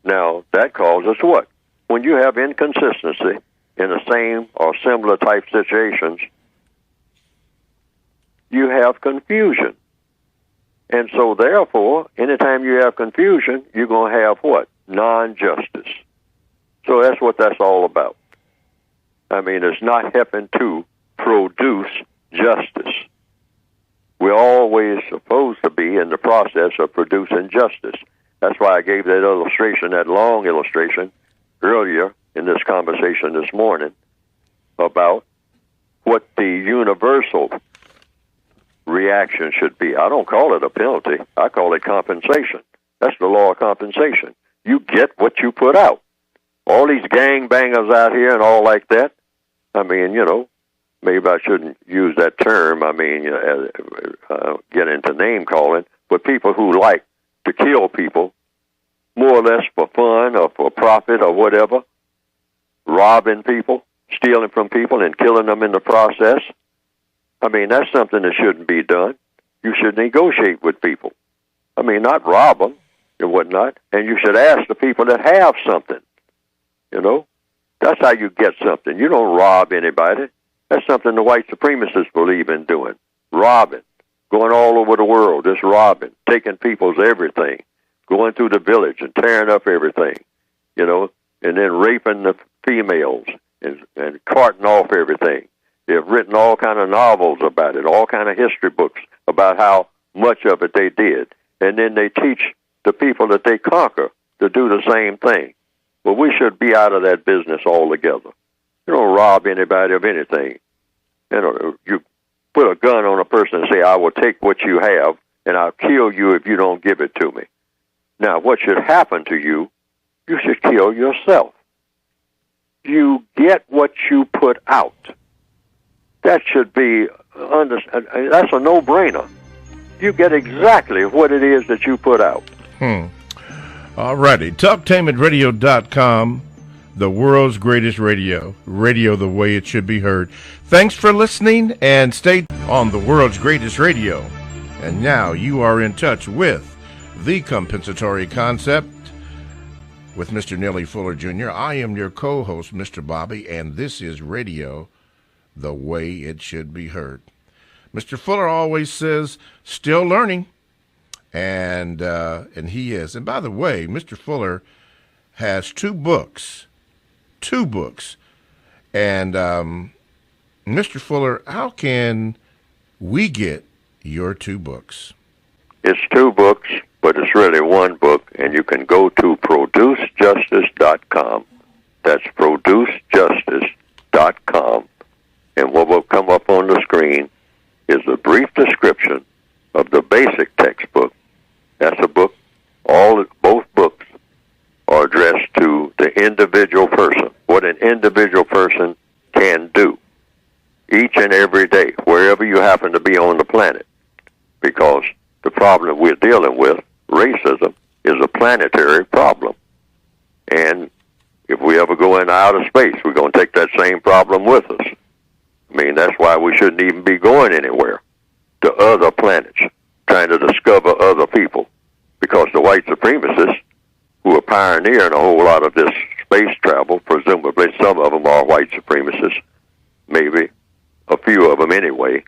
Now, that causes what? When you have inconsistency in the same or similar type situations, you have confusion. And so, therefore, anytime you have confusion, you're going to have what? Non-justice. So that's what that's all about. I mean, it's not helping to produce justice. We're always supposed to be in the process of producing justice. That's why I gave that illustration, that long illustration, earlier in this conversation this morning about what the universal reaction should be. I don't call it a penalty. I call it compensation. That's the law of compensation. You get what you put out. All these gangbangers out here and all like that, I mean, you know, maybe I shouldn't use that term. I mean, get into name calling, but people who like to kill people, more or less for fun or for profit or whatever, robbing people, stealing from people and killing them in the process. I mean, that's something that shouldn't be done. You should negotiate with people. I mean, not rob them and whatnot. And you should ask the people that have something, you know. That's how you get something. You don't rob anybody. That's something the white supremacists believe in doing. Robbing. Going all over the world, just robbing. Taking people's everything. Going through the village and tearing up everything. You know, and then raping the females and carting off everything. They've written all kind of novels about it, all kind of history books about how much of it they did. And then they teach the people that they conquer to do the same thing. Well, we should be out of that business altogether. You don't rob anybody of anything. You know, you put a gun on a person and say, I will take what you have, and I'll kill you if you don't give it to me. Now, what should happen to you, you should kill yourself. You get what you put out. That should be, that's a no-brainer. You get exactly what it is that you put out. All righty. Talktainmentradio.com, the world's greatest radio. Radio the way it should be heard. Thanks for listening, and stay on the world's greatest radio. And now you are in touch with the compensatory concept with Mr. Neely Fuller Jr. I am your co-host, Mr. Bobby, and this is radio the way it should be heard. Mr. Fuller always says, still learning. and he is. And by the way, Mr. Fuller has two books, and Mr. Fuller, how can we get your two books? It's two books, but it's really one book, and you can go to producejustice.com. That's producejustice.com. And what will come up on the screen is a brief description of the basic textbook. That's a book. Both books are addressed to the individual person, what an individual person can do each and every day, wherever you happen to be on the planet. Because the problem that we're dealing with, racism, is a planetary problem. And if we ever go into outer space, we're going to take that same problem with us. I mean, that's why we shouldn't even be going anywhere to other planets, trying to discover other people. Because the white supremacists, who are pioneering a whole lot of this space travel, presumably some of them are white supremacists, maybe a few of them anyway,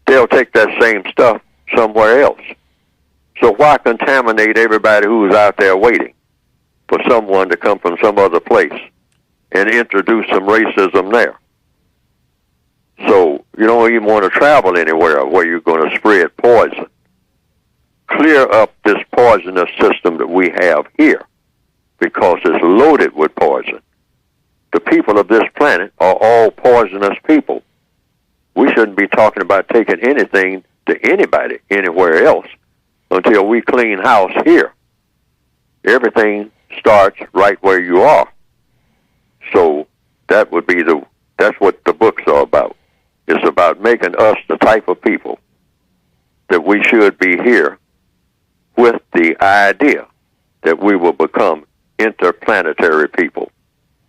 they'll take that same stuff somewhere else. So why contaminate everybody who's out there waiting for someone to come from some other place and introduce some racism there? So you don't even want to travel anywhere where you're going to spread poison. Clear up this poisonous system that we have here, because it's loaded with poison. The people of this planet are all poisonous people. We shouldn't be talking about taking anything to anybody anywhere else until we clean house here. Everything starts right where you are. So that's what the books are about. It's about making us the type of people that we should be here, with the idea that we will become interplanetary people,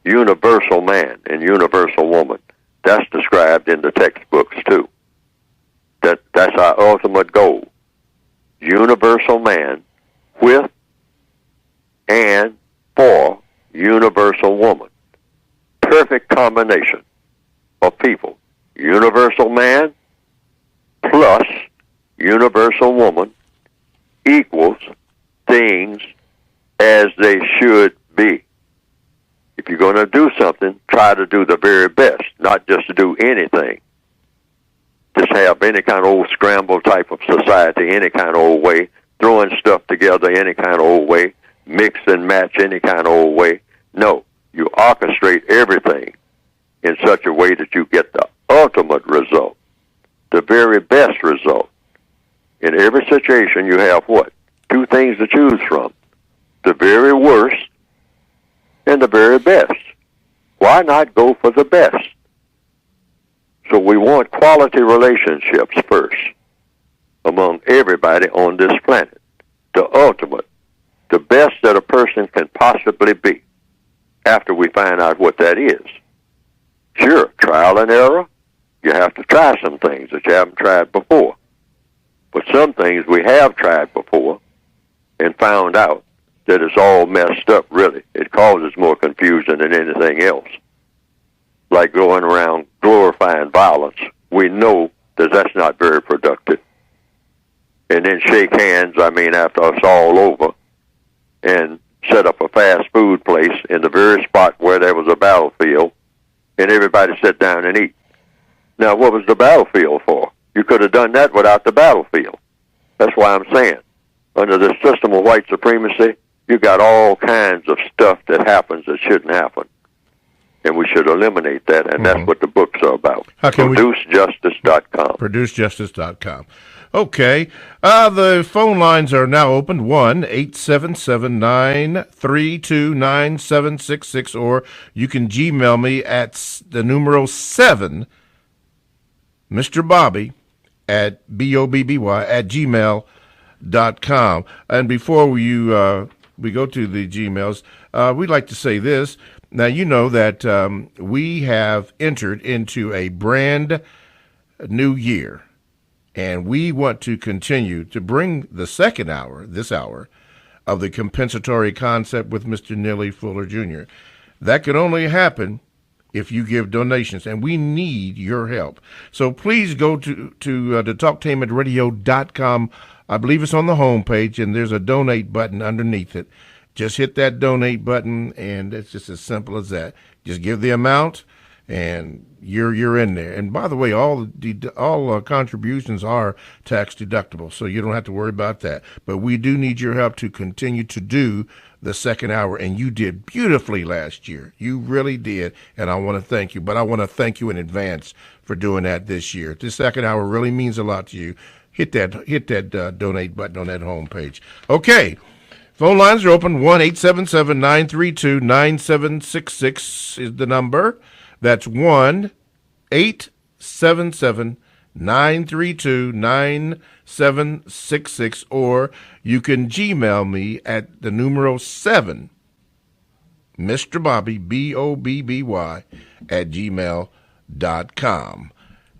universal man and universal woman. That's described in the textbooks too. That's our ultimate goal. Universal man with and for universal woman. Perfect combination of people. Universal man plus universal woman equals things as they should be. If you're going to do something, try to do the very best, not just to do anything. Just have any kind of old scramble type of society, any kind of old way, throwing stuff together any kind of old way, mix and match any kind of old way. No, you orchestrate everything in such a way that you get the ultimate result, the very best result. In every situation, you have what? Two things to choose from. The very worst and the very best. Why not go for the best? So we want quality relationships first among everybody on this planet. The ultimate, the best that a person can possibly be after we find out what that is. Sure, trial and error. You have to try some things that you haven't tried before. But some things we have tried before and found out that it's all messed up, really. It causes more confusion than anything else. Like going around glorifying violence. We know that that's not very productive. And then shake hands, after it's all over, and set up a fast food place in the very spot where there was a battlefield, and everybody sit down and eat. Now, what was the battlefield for? You could have done that without the battlefield. That's why I'm saying, under the system of white supremacy, you got all kinds of stuff that happens that shouldn't happen. And we should eliminate that, and that's what the books are about. ProduceJustice.com. ProduceJustice.com. Okay. The phone lines are now open, 1-877-932-9766, or you can Gmail me at the numeral 7, Mr. Bobby, at BOBBY, at gmail.com. And before we go to the Gmails, we'd like to say this. Now, you know that we have entered into a brand new year, and we want to continue to bring the second hour, this hour, of the compensatory concept with Mr. Neely Fuller Jr. That could only happen if you give donations, and we need your help. So please go to the talktainmentradio.com. I believe it's on the homepage, and there's a donate button underneath it. Just hit that donate button, and it's just as simple as that. Just give the amount, and you're in there. And by the way, all contributions are tax deductible, so you don't have to worry about that. But we do need your help to continue to do the second hour, and you did beautifully last year. You really did, and I want to thank you. But I want to thank you in advance for doing that this year. This second hour really means a lot to you. Hit that donate button on that homepage. Okay. Phone lines are open. 1-877-932-9766 is the number. That's 1-877-932-9766. Or you can Gmail me at the numeral 7, Mr. Bobby, Bobby, at gmail.com.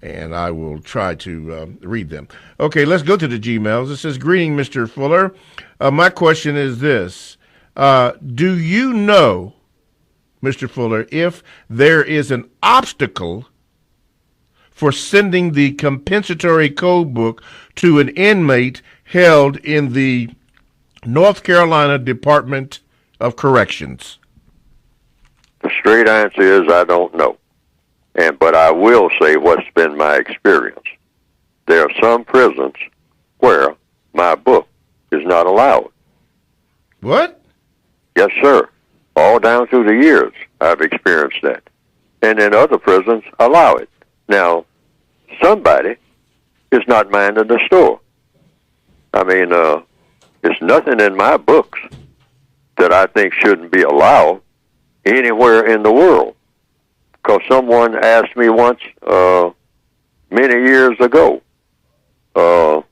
And I will try to read them. Okay, let's go to the Gmails. It says, greeting, Mr. Fuller. My question is this. Do you know, Mr. Fuller, if there is an obstacle for sending the compensatory code book to an inmate held in the North Carolina Department of Corrections? The straight answer is I don't know. But I will say what's been my experience. There are some prisons where my book is not allowed. What? Yes, sir. All down through the years, I've experienced that. And in other prisons, allow it. Now, somebody is not minding the store. I mean, there's nothing in my books that I think shouldn't be allowed anywhere in the world. Because someone asked me once, many years ago, what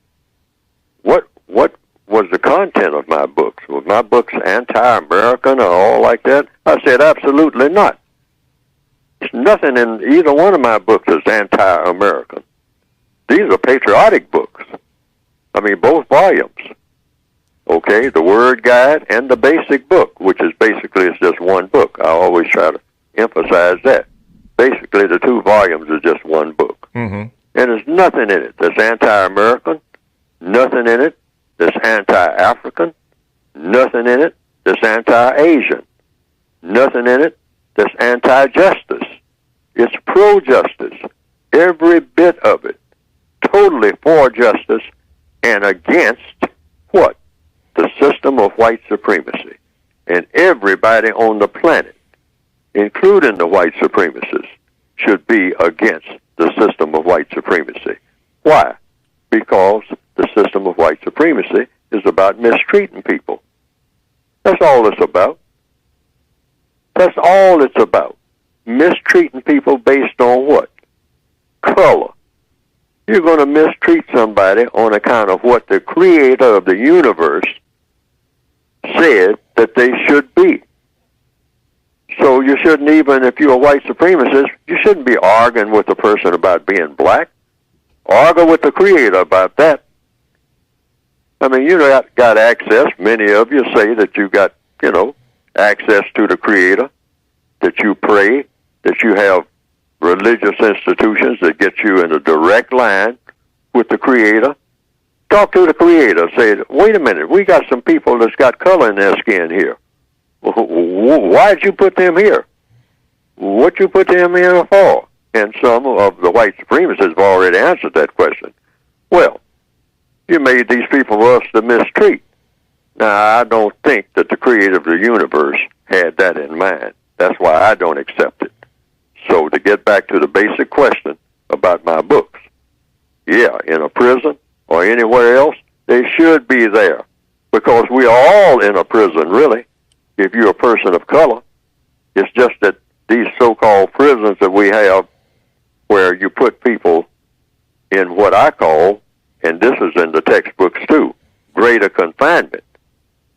was the content of my books? Was my books anti-American or all like that? I said, absolutely not. There's nothing in either one of my books that's anti-American. These are patriotic books. I mean, both volumes. Okay, the Word Guide and the Basic Book, which is basically it's just one book. I always try to emphasize that. Basically, the two volumes are just one book. Mm-hmm. And there's nothing in it that's anti-American, nothing in it that's anti-African, nothing in it that's anti-Asian, nothing in it that's anti-justice. It's pro-justice, every bit of it, totally for justice and against what? The system of white supremacy. And everybody on the planet, including the white supremacists, should be against the system of white supremacy. Why? Because the system of white supremacy is about mistreating people. That's all it's about. That's all it's about. Mistreating people based on what? Color. You're going to mistreat somebody on account of what the creator of the universe said that they should be. So you shouldn't even, if you're a white supremacist, you shouldn't be arguing with the person about being black. Argue with the creator about that. I mean, you got access. Many of you say that you got, access to the creator, that you pray, that you have religious institutions that get you in a direct line with the creator. Talk to the creator. Say, wait a minute, we got some people that's got color in their skin here. Why'd you put them here? What you put them here for? And some of the white supremacists have already answered that question. Well, you made these people for us to mistreat. Now, I don't think that the creator of the universe had that in mind. That's why I don't accept it. So to get back to the basic question about my books, yeah, in a prison or anywhere else, they should be there because we are all in a prison, really. If you're a person of color, it's just that these so-called prisons that we have where you put people in what I call, and this is in the textbooks too, greater confinement.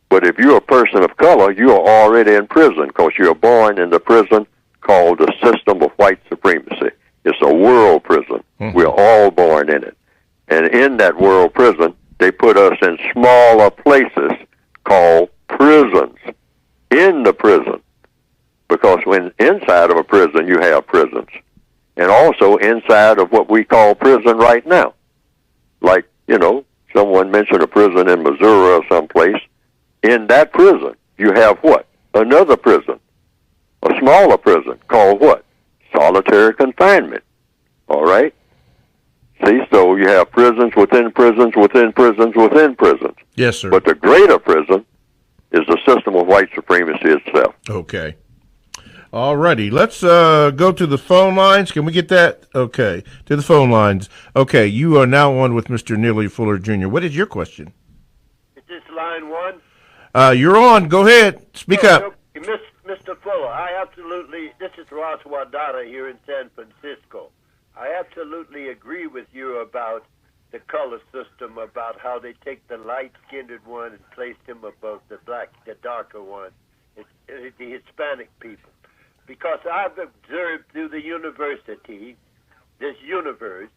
But if you're a person of color, you are already in prison because you're born in the prison called the system of white supremacy. It's a world prison. Mm-hmm. We're all born in it. And in that world prison, they put us in smaller places called prisons. In the prison, because when inside of a prison, you have prisons. And also inside of what we call prison right now. Like, someone mentioned a prison in Missouri or someplace. In that prison, you have what? Another prison. A smaller prison called what? Solitary confinement. All right? See, so you have prisons within prisons within prisons within prisons. Yes, sir. But the greater prison is the system of white supremacy itself. Okay. All righty. Let's go to the phone lines. Can we get that? Okay. To the phone lines. Okay. You are now on with Mr. Neely Fuller Jr. What is your question? Is this line one? You're on. Go ahead. Speak up. Mr. Fuller, this is Ross Wadada here in San Francisco. I absolutely agree with you about the color system, about how they take the light-skinned one and place him above the darker one, the Hispanic people. Because I've observed through the university, this universe,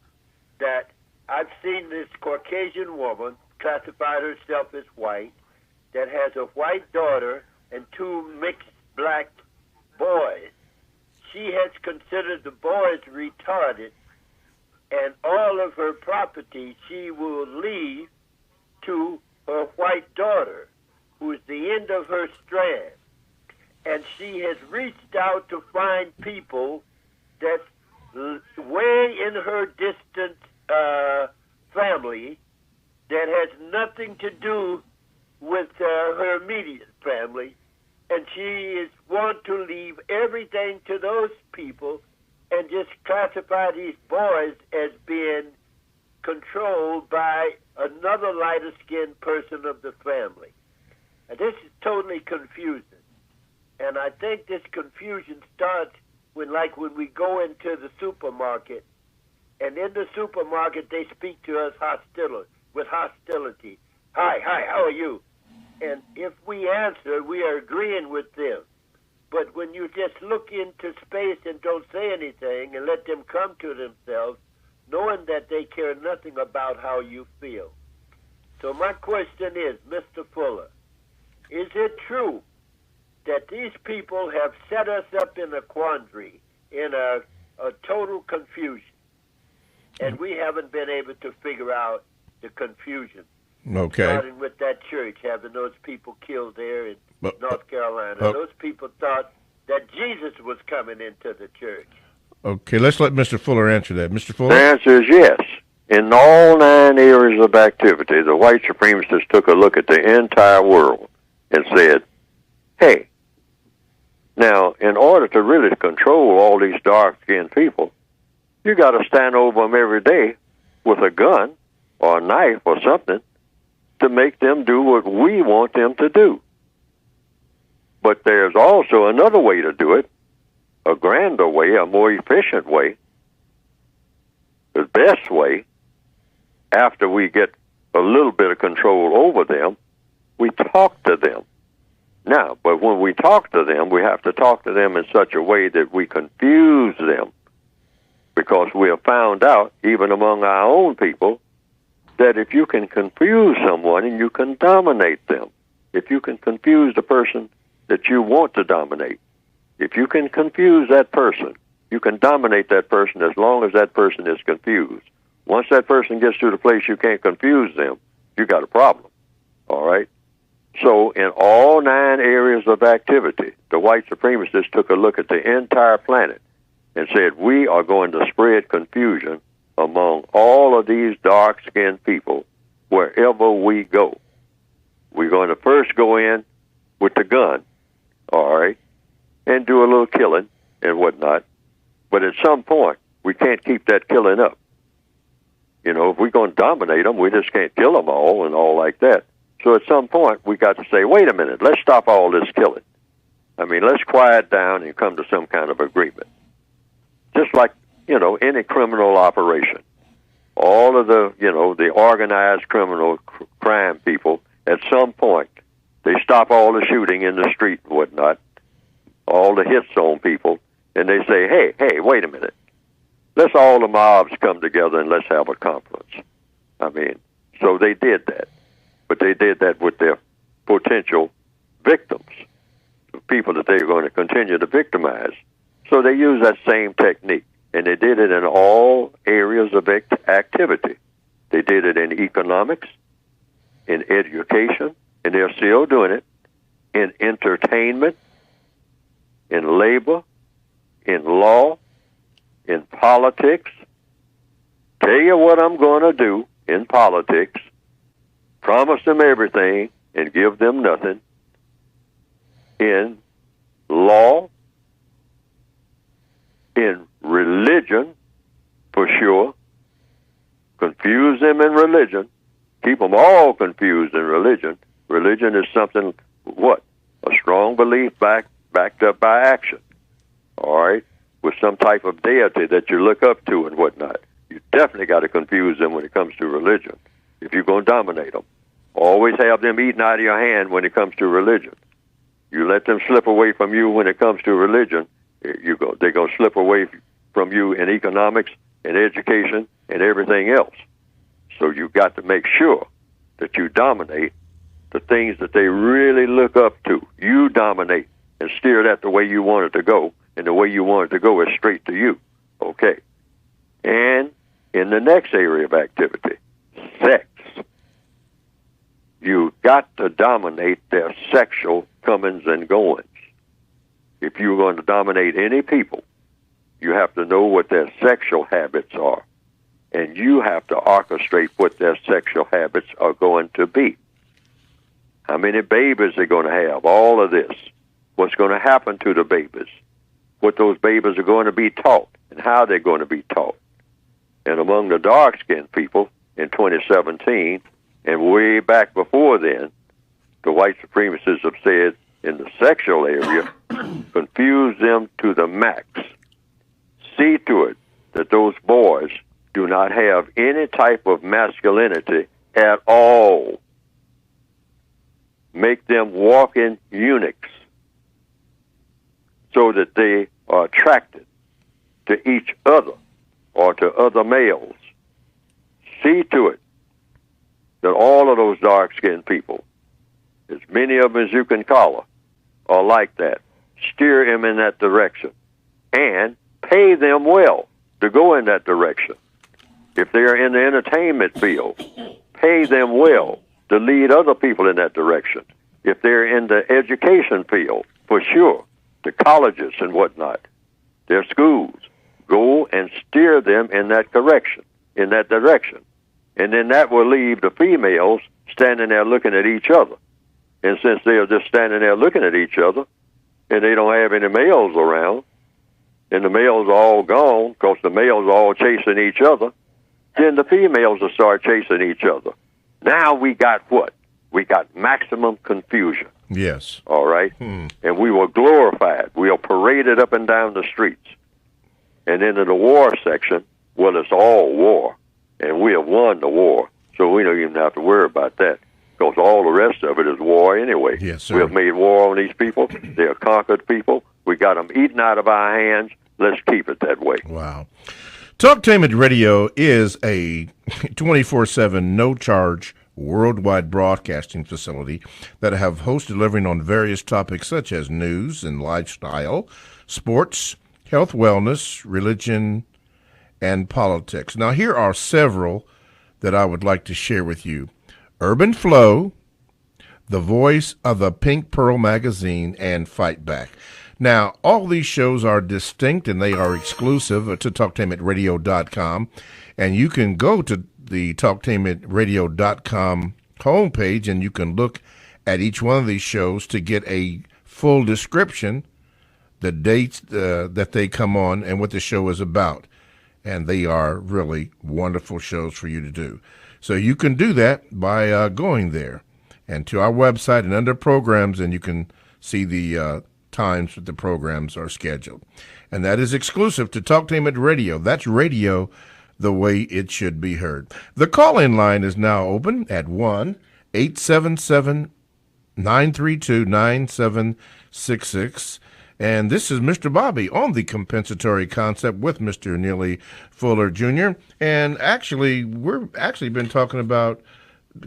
that I've seen this Caucasian woman classified herself as white, that has a white daughter and two mixed black boys. She has considered the boys retarded, and all of her property she will leave to her white daughter, who is the end of her strand. And she has reached out to find people that's way in her distant family that has nothing to do with her immediate family, and she is want to leave everything to those people and just classify these boys as being controlled by another lighter-skinned person of the family. And this is totally confusing. And I think this confusion starts when we go into the supermarket, and in the supermarket they speak to us with hostility. Hi, how are you? And if we answer, we are agreeing with them. But when you just look into space and don't say anything and let them come to themselves, knowing that they care nothing about how you feel. So my question is, Mr. Fuller, is it true that these people have set us up in a quandary, in a total confusion, and we haven't been able to figure out the confusion? Okay. Starting with that church, having those people killed there in North Carolina. Those people thought that Jesus was coming into the church. Okay, let's let Mr. Fuller answer that. Mr. Fuller? The answer is yes. In all 9 areas of activity, the white supremacists took a look at the entire world and said, hey, now, in order to really control all these dark-skinned people, you got to stand over them every day with a gun or a knife or something to make them do what we want them to do. But there's also another way to do it, a grander way, a more efficient way, the best way. After we get a little bit of control over them, we talk to them. Now, but when we talk to them, we have to talk to them in such a way that we confuse them, because we have found out, even among our own people, that if you can confuse someone and you can dominate them, if you can confuse the person that you want to dominate, if you can confuse that person, you can dominate that person as long as that person is confused. Once that person gets to the place you can't confuse them, you got a problem. All right? So in all 9 areas of activity, the white supremacists took a look at the entire planet and said, we are going to spread confusion among all of these dark-skinned people wherever we go. We're going to first go in with the gun, all right, and do a little killing and whatnot. But at some point, we can't keep that killing up. If we're going to dominate them, we just can't kill them all and all like that. So at some point, we got to say, wait a minute, let's stop all this killing. Let's quiet down and come to some kind of agreement. Just like, any criminal operation. All of the, the organized criminal crime people, at some point, they stop all the shooting in the street and whatnot, all the hits on people, and they say, hey, wait a minute. Let's all the mobs come together and let's have a conference. So they did that. But they did that with their potential victims. people that they were going to continue to victimize. So they used that same technique, and they did it in all areas of activity. They did it in economics, in education, and they're still doing it, in entertainment, in labor, in law, in politics. Tell you what I'm going to do in politics, promise them everything and give them nothing. In law, in religion, for sure, confuse them in religion, keep them all confused in religion. Religion is something, what? A strong belief backed up by action, all right, with some type of deity that you look up to and whatnot. You definitely got to confuse them when it comes to religion if you're going to dominate them. Always have them eating out of your hand when it comes to religion. You let them slip away from you when it comes to religion, they're going to slip away from you in economics and education and everything else. So you got to make sure that you dominate the things that they really look up to. You dominate and steer that the way you want it to go, and the way you want it to go is straight to you. Okay. And in the next area of activity, sex. You got to dominate their sexual comings and goings. If you're going to dominate any people, you have to know what their sexual habits are. And you have to orchestrate what their sexual habits are going to be. How many babies they're going to have, all of this. What's going to happen to the babies. What those babies are going to be taught and how they're going to be taught. And among the dark-skinned people in 2017, and way back before then, the white supremacists have said in the sexual area, confuse them to the max. See to it that those boys do not have any type of masculinity at all. Make them walking eunuchs so that they are attracted to each other or to other males. See to it that all of those dark-skinned people, as many of them as you can collar, are like that. Steer them in that direction and pay them well to go in that direction. If they're in the entertainment field, pay them well to lead other people in that direction. If they're in the education field, for sure, the colleges and whatnot, their schools, go and steer them in that direction. And then that will leave the females standing there looking at each other. And since they are just standing there looking at each other, and they don't have any males around, and the males are all gone because the males are all chasing each other, then the females will start chasing each other. Now we got what? We got maximum confusion. Yes. All right? And we were glorified. We are paraded up and down the streets. And then in the war section, well, it's all war. And we have won the war, so we don't even have to worry about that, because all the rest of it is war anyway. Yes, sir. We have made war on these people. They are conquered people. We got them eaten out of our hands. Let's keep it that way. Wow. Talktainment Radio is a 24/7, no-charge, worldwide broadcasting facility that have hosts delivering on various topics such as news and lifestyle, sports, health, wellness, religion, and politics. Now, here are several that I would like to share with you. Urban Flow, the voice of the Pink Pearl magazine, and Fight Back. Now, all these shows are distinct and they are exclusive to TalktainmentRadio.com, and you can go to the TalktainmentRadio.com homepage and you can look at each one of these shows to get a full description, the dates that they come on, and what the show is about. And they are really wonderful shows for you to do. So you can do that by going there and to our website and under programs, and you can see the times that the programs are scheduled. And that is exclusive to Talktainment Radio. That's radio the way it should be heard. The call-in line is now open at 1-877-932-9766. And this is Mr. Bobby on the Compensatory Concept with Mr. Neely Fuller Jr. And actually, we're been talking about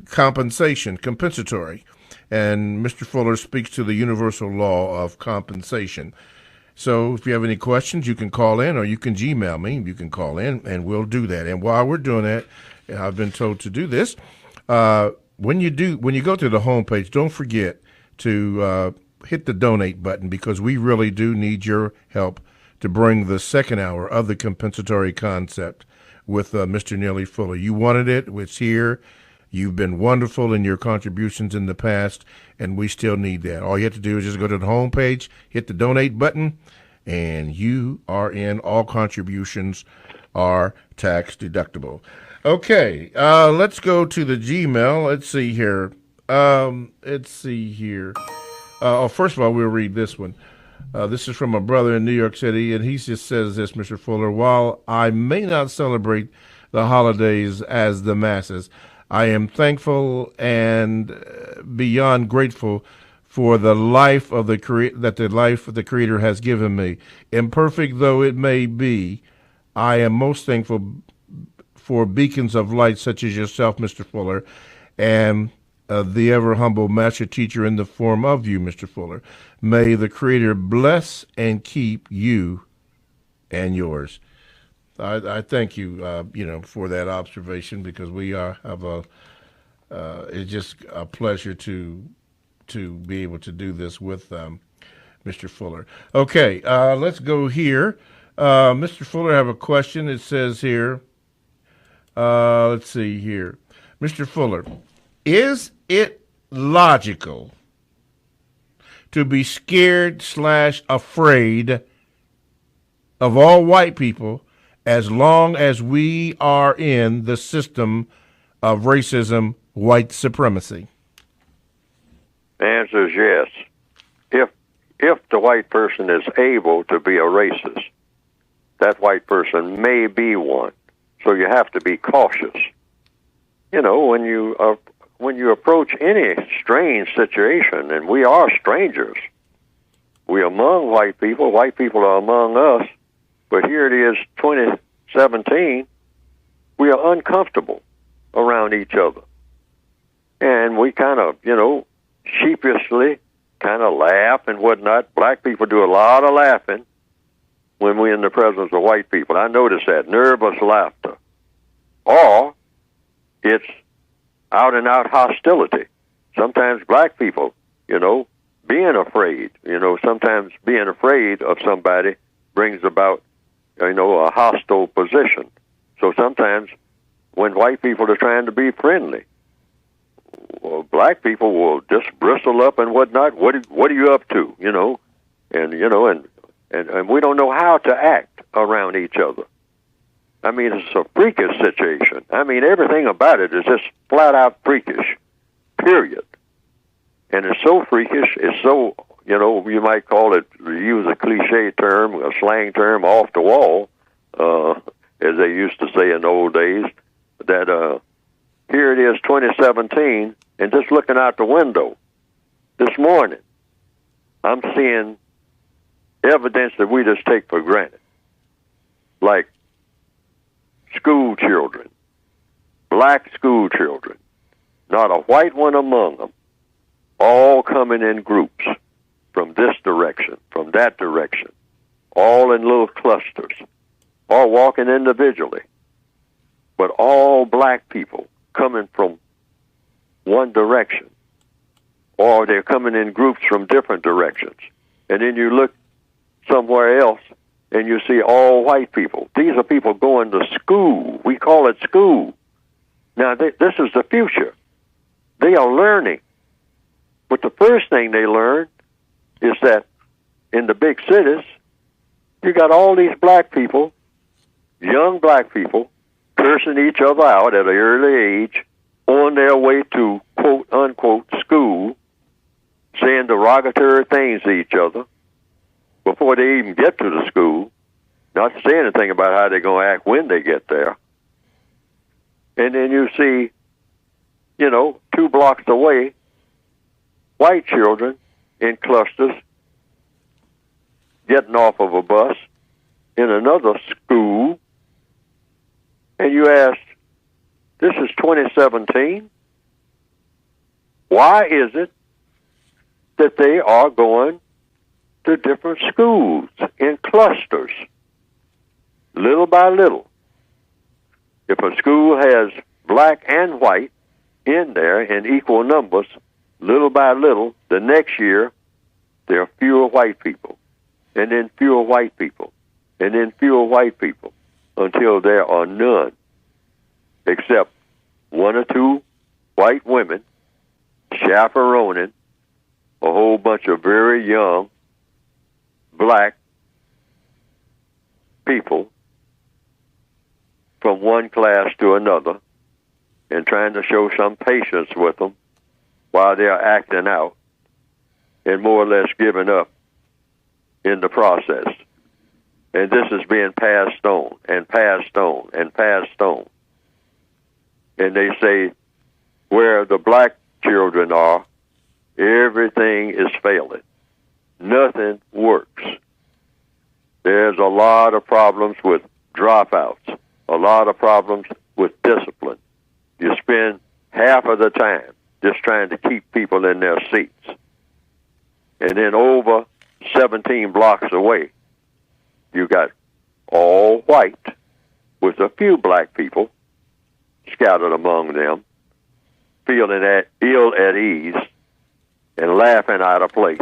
compensation, compensatory. and Mr. Fuller speaks to the universal law of compensation. So if you have any questions, you can call in or you can Gmail me. You can call in, and we'll do that. And while we're doing that, I've been told to do this. When you go to the homepage, don't forget to hit the donate button, because we really do need your help to bring the second hour of the compensatory concept with Mr. Neely Fuller. You wanted it. It's here. You've been wonderful in your contributions in the past, and we still need that. All you have to do is just go to the homepage, hit the donate button, and you are in. All contributions are tax deductible. Okay, let's go to the Gmail. Let's see here. First of all, we'll read this one. This is from a brother in New York City, and he just says this, Mr. Fuller: while I may not celebrate the holidays as the masses, I am thankful and beyond grateful for the life of the life the Creator has given me. Imperfect though it may be, I am most thankful for beacons of light such as yourself, Mr. Fuller, and the ever humble master teacher in the form of you, Mr. Fuller. May the Creator bless and keep you and yours. I thank you, for that observation, because we it's just a pleasure to be able to do this with Mr. Fuller. Okay, let's go here. Mr. Fuller, I have a question. It says here, let's see here. Mr. Fuller, is it logical to be scared/afraid of all white people as long as we are in the system of racism, white supremacy? The answer is yes. If the white person is able to be a racist, that white person may be one. So you have to be cautious. When you approach any strange situation, and we are strangers, we are among white people are among us, but here it is, 2017, we are uncomfortable around each other. And we kind of, sheepishly kind of laugh and whatnot. Black people do a lot of laughing when we're in the presence of white people. I notice that, nervous laughter. Or it's out-and-out hostility. Sometimes black people, being afraid, sometimes being afraid of somebody brings about, a hostile position. So sometimes when white people are trying to be friendly, well, black people will just bristle up and whatnot. What are you up to? And we don't know how to act around each other. I mean, it's a freakish situation. I mean, everything about it is just flat out freakish, period. And it's so freakish, it's so, you might call it, use a cliche term, a slang term, off the wall, as they used to say in the old days, that here it is, 2017, and just looking out the window this morning, I'm seeing evidence that we just take for granted. Like school children, black school children, not a white one among them, all coming in groups from this direction, from that direction, all in little clusters, all walking individually, but all black people coming from one direction, or they're coming in groups from different directions. And then you look somewhere else, and you see all white people. These are people going to school. We call it school. Now, this is the future. They are learning. But the first thing they learn is that in the big cities, you got all these black people, young black people, cursing each other out at an early age on their way to quote-unquote school, saying derogatory things to each other before they even get to the school, not to say anything about how they're going to act when they get there. And then you see, 2 blocks away, white children in clusters getting off of a bus in another school, and you ask, this is 2017? Why is it that they are going to different schools in clusters, little by little. If a school has black and white in there in equal numbers, little by little, the next year, there are fewer white people, and then fewer white people, and then fewer white people, until there are none, except one or two white women chaperoning a whole bunch of very young black people from one class to another and trying to show some patience with them while they're acting out and more or less giving up in the process. And this is being passed on and passed on and passed on. And they say where the black children are, everything is failing. Nothing works. There's a lot of problems with dropouts, a lot of problems with discipline. You spend half of the time just trying to keep people in their seats. And then over 17 blocks away, you got all white with a few black people scattered among them, feeling ill at ease and laughing out of place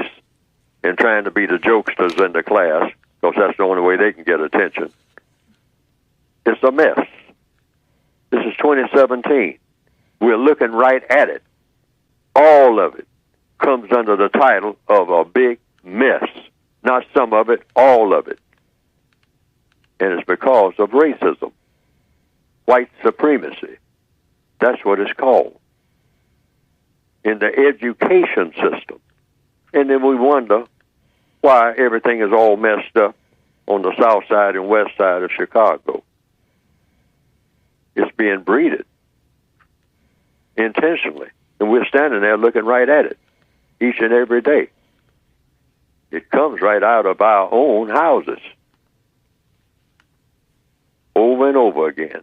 and trying to be the jokesters in the class because that's the only way they can get attention. It's a mess. This is 2017. We're looking right at it. All of it comes under the title of a big mess. Not some of it, all of it. And it's because of racism, white supremacy. That's what it's called. In the education system. And then we wonder why everything is all messed up on the south side and west side of Chicago. It's being breeded intentionally. And we're standing there looking right at it each and every day. It comes right out of our own houses over and over again.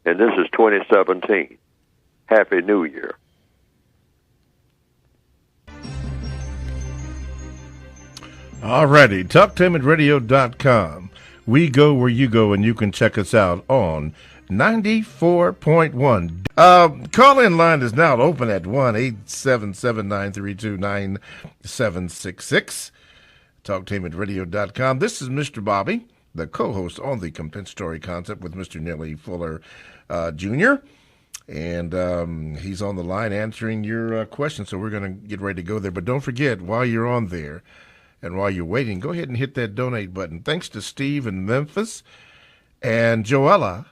And this is 2017. Happy New Year. All righty, TalkTimidRadio.com. We go where you go, and you can check us out on 94.1. Call-in line is now open at 1-877-932-9766. TalkTimidRadio.com. This is Mr. Bobby, the co-host on the Compensatory Concept with Mr. Neely Fuller Jr., and he's on the line answering your questions, so we're going to get ready to go there. But don't forget, while you're on there, and while you're waiting, go ahead and hit that donate button. Thanks to Steve in Memphis and Joella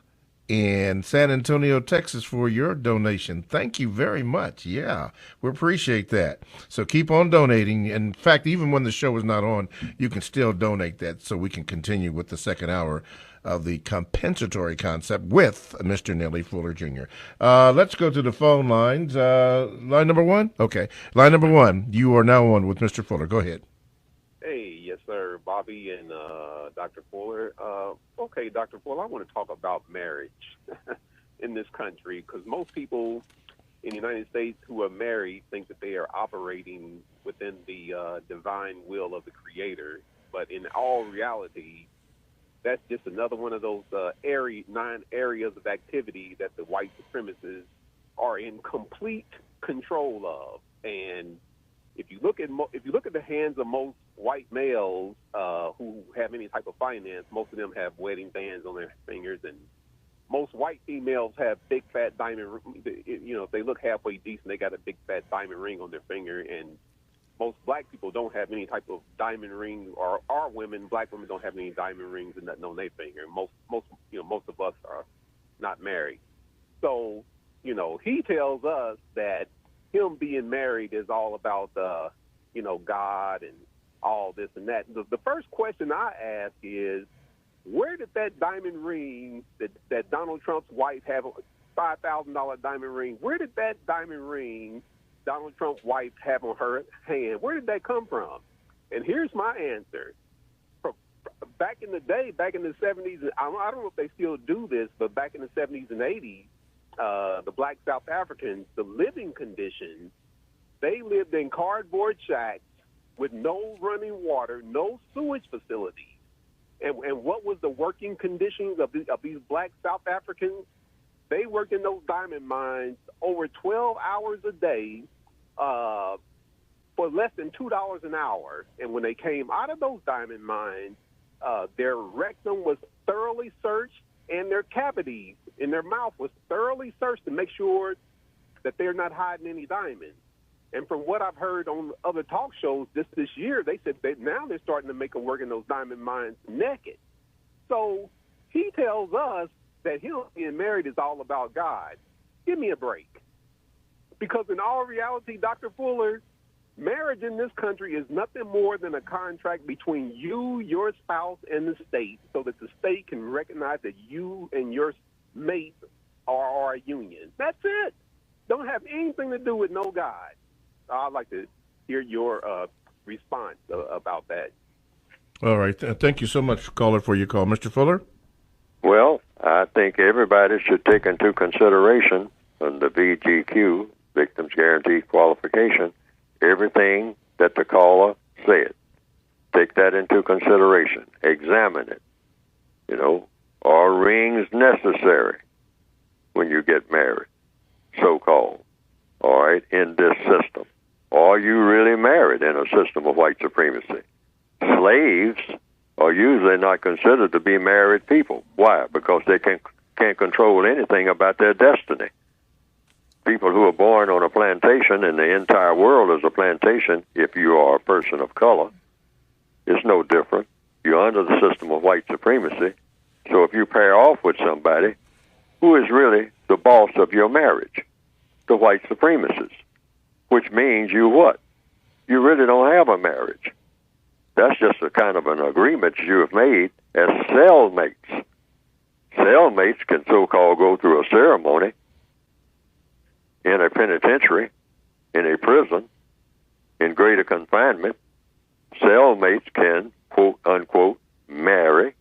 in San Antonio, Texas for your donation. Thank you very much. Yeah, we appreciate that. So keep on donating. In fact, even when the show is not on, you can still donate that so we can continue with the second hour of the Compensatory Concept with Mr. Neely Fuller Jr. Let's go to the phone lines. Line number one? Okay. Line number one, you are now on with Mr. Fuller. Go ahead. Hey, yes, sir, Bobby and Dr. Fuller. Okay, Dr. Fuller, I want to talk about marriage in this country because most people in the United States who are married think that they are operating within the divine will of the Creator. But in all reality, that's just another one of those 9 areas of activity that the white supremacists are in complete control of. And if you look at the hands of most white males who have any type of finance, most of them have wedding bands on their fingers, and most white females have big fat diamond. If they look halfway decent, they got a big fat diamond ring on their finger. And most black people don't have any type of diamond ring, or black women don't have any diamond rings and nothing on their finger. Most of us are not married. So, he tells us that him being married is all about, God and all this and that. The first question I ask is, where did that diamond ring that Donald Trump's wife have, $5,000 diamond ring, where did that diamond ring Donald Trump's wife have on her hand, where did that come from? And here's my answer. Back in the day, back in the 70s, I don't know if they still do this, but back in the 70s and 80s, the black South Africans, the living conditions They lived in cardboard shacks with no running water, no sewage facilities. And what was the working conditions of these black South Africans? They worked in those diamond mines over 12 hours a day for less than $2 an hour. And when they came out of those diamond mines, their rectum was thoroughly searched, and their cavities in their mouth was thoroughly searched to make sure that they're not hiding any diamonds. And from what I've heard on other talk shows this year, they said that now they're starting to make them work in those diamond mines naked. So he tells us that him being married is all about God. Give me a break. Because in all reality, Dr. Fuller, marriage in this country is nothing more than a contract between you, your spouse, and the state, so that the state can recognize that you and your mate are a union. That's it. Don't have anything to do with no God. I'd like to hear your response about that. All right. Thank you so much, caller, for your call. Mr. Fuller? Well, I think everybody should take into consideration on the VGQ, Victims Guarantee Qualification, everything that the caller said. Take that into consideration. Examine it. You know, are rings necessary when you get married, so-called, all right, in this system? Are you really married in a system of white supremacy? Slaves are usually not considered to be married people. Why? Because they can't control anything about their destiny. People who are born on a plantation, and the entire world is a plantation, if you are a person of color, it's no different. You're under the system of white supremacy. So if you pair off with somebody, who is really the boss of your marriage? The white supremacists. Which means you what? You really don't have a marriage. That's just a kind of an agreement you have made as cellmates. Cellmates can so-called go through a ceremony in a penitentiary, in a prison, in greater confinement. Cellmates can, quote, unquote, marry.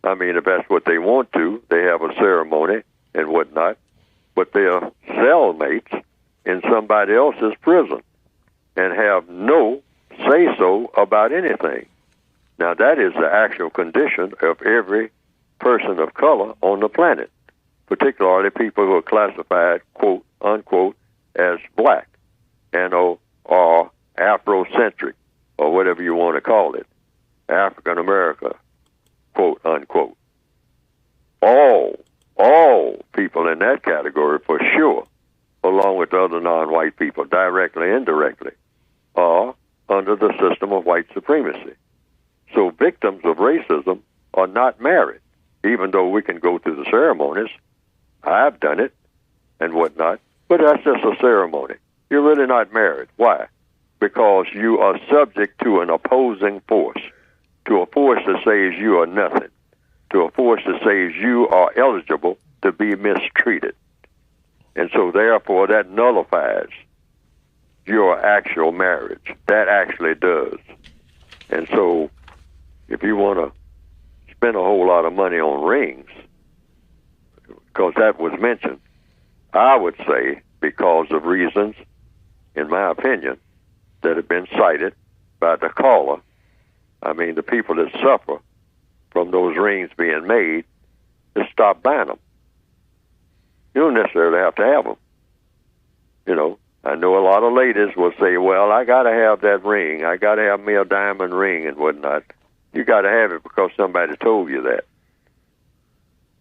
I mean, if that's what they want to, they have a ceremony and whatnot. But they are cellmates in somebody else's prison and have no say-so about anything. Now, that is the actual condition of every person of color on the planet, particularly people who are classified, quote, unquote, as black and or Afrocentric, or whatever you want to call it, African America, quote, unquote. All people in that category, for sure, along with the other non-white people, directly and indirectly, are under the system of white supremacy. So victims of racism are not married, even though we can go through the ceremonies. I've done it and whatnot, but that's just a ceremony. You're really not married. Why? Because you are subject to an opposing force, to a force that says you are nothing, to a force that says you are eligible to be mistreated. And so therefore that nullifies your actual marriage. That actually does. And so if you want to spend a whole lot of money on rings, because that was mentioned, I would say because of reasons, in my opinion, that have been cited by the caller. I mean, the people that suffer from those rings being made, just stop buying them. You don't necessarily have to have them. You know, I know a lot of ladies will say, well, I got to have that ring. I got to have me a diamond ring and whatnot. You got to have it because somebody told you that.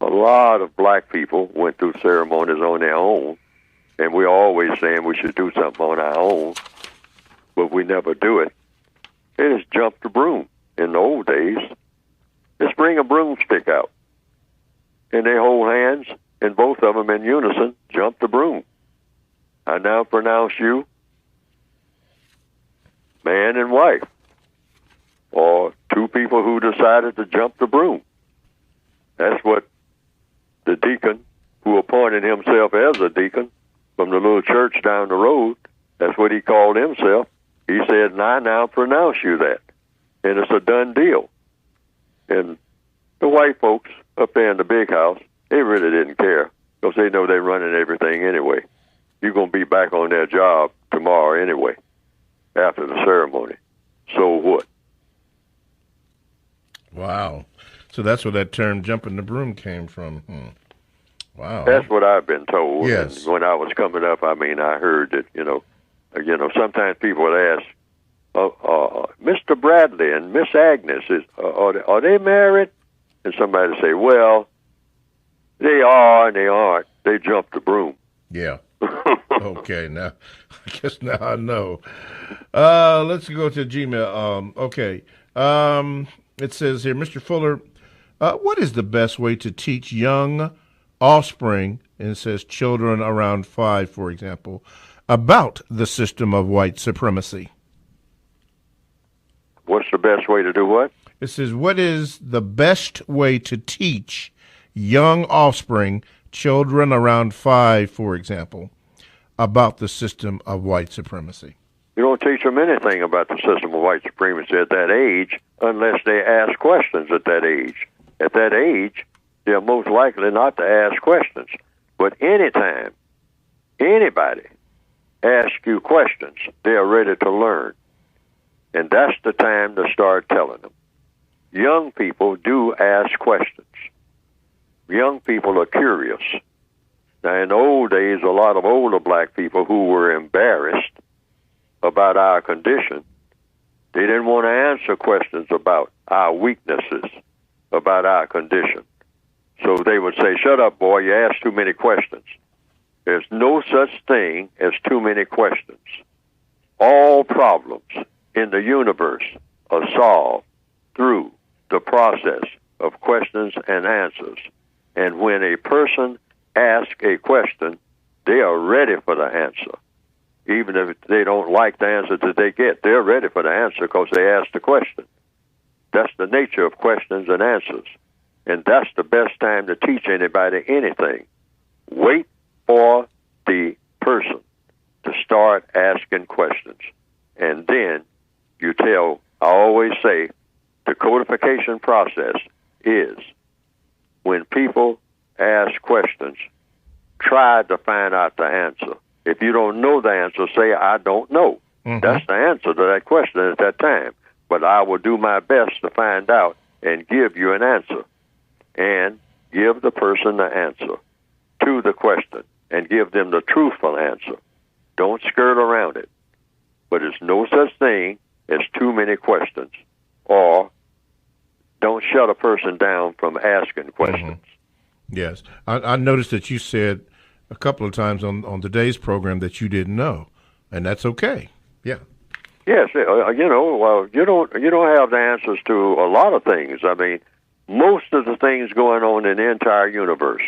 A lot of black people went through ceremonies on their own, and we're always saying we should do something on our own, but we never do it. They just jump the broom. In the old days, just bring a broomstick out, and they hold hands, and both of them in unison jump the broom. I now pronounce you man and wife, or two people who decided to jump the broom. That's what the deacon, who appointed himself as a deacon from the little church down the road, that's what he called himself. He said, and I now pronounce you that. And it's a done deal. And the white folks up there in the big house, they really didn't care because they know they're running everything anyway. You're going to be back on their job tomorrow anyway, after the ceremony. So what? Wow. So that's where that term "jumping the broom" came from. Wow. That's what I've been told. Yes. And when I was coming up, I mean, I heard that, sometimes people would ask, Mr. Bradley and Miss Agnes, are they married? And somebody would say, well, they are and they aren't. They jumped the broom. Yeah. Okay, now I guess now I know. Let's go to Gmail. Okay. It says here, Mr. Fuller, what is the best way to teach young offspring, and it says children around 5, for example, about the system of white supremacy? What's the best way to do what? It says, what is the best way to teach young offspring, children around 5, for example, about the system of white supremacy? You don't teach them anything about the system of white supremacy at that age unless they ask questions at that age. At that age, they're most likely not to ask questions. But anytime anybody asks you questions, they are ready to learn. And that's the time to start telling them. Young people do ask questions. Young people are curious. Now, in the old days, a lot of older black people who were embarrassed about our condition, they didn't want to answer questions about our weaknesses, about our condition. So they would say, shut up, boy, you ask too many questions. There's no such thing as too many questions. All problems in the universe are solved through the process of questions and answers. And when a person asks a question, they are ready for the answer. Even if they don't like the answer that they get, they're ready for the answer because they asked the question. That's the nature of questions and answers. And that's the best time to teach anybody anything. Wait for the person to start asking questions. And then you tell, I always say, the codification process is when people ask questions, try to find out the answer. If you don't know the answer, say, I don't know. Mm-hmm. That's the answer to that question at that time. But I will do my best to find out and give you an answer. And give the person the answer to the question and give them the truthful answer. Don't skirt around it. But there's no such thing as too many questions, or don't shut a person down from asking questions. Mm-hmm. Yes. I noticed that you said a couple of times on today's program that you didn't know, and that's okay. Yeah. Yes. You don't have the answers to a lot of things. I mean, most of the things going on in the entire universe,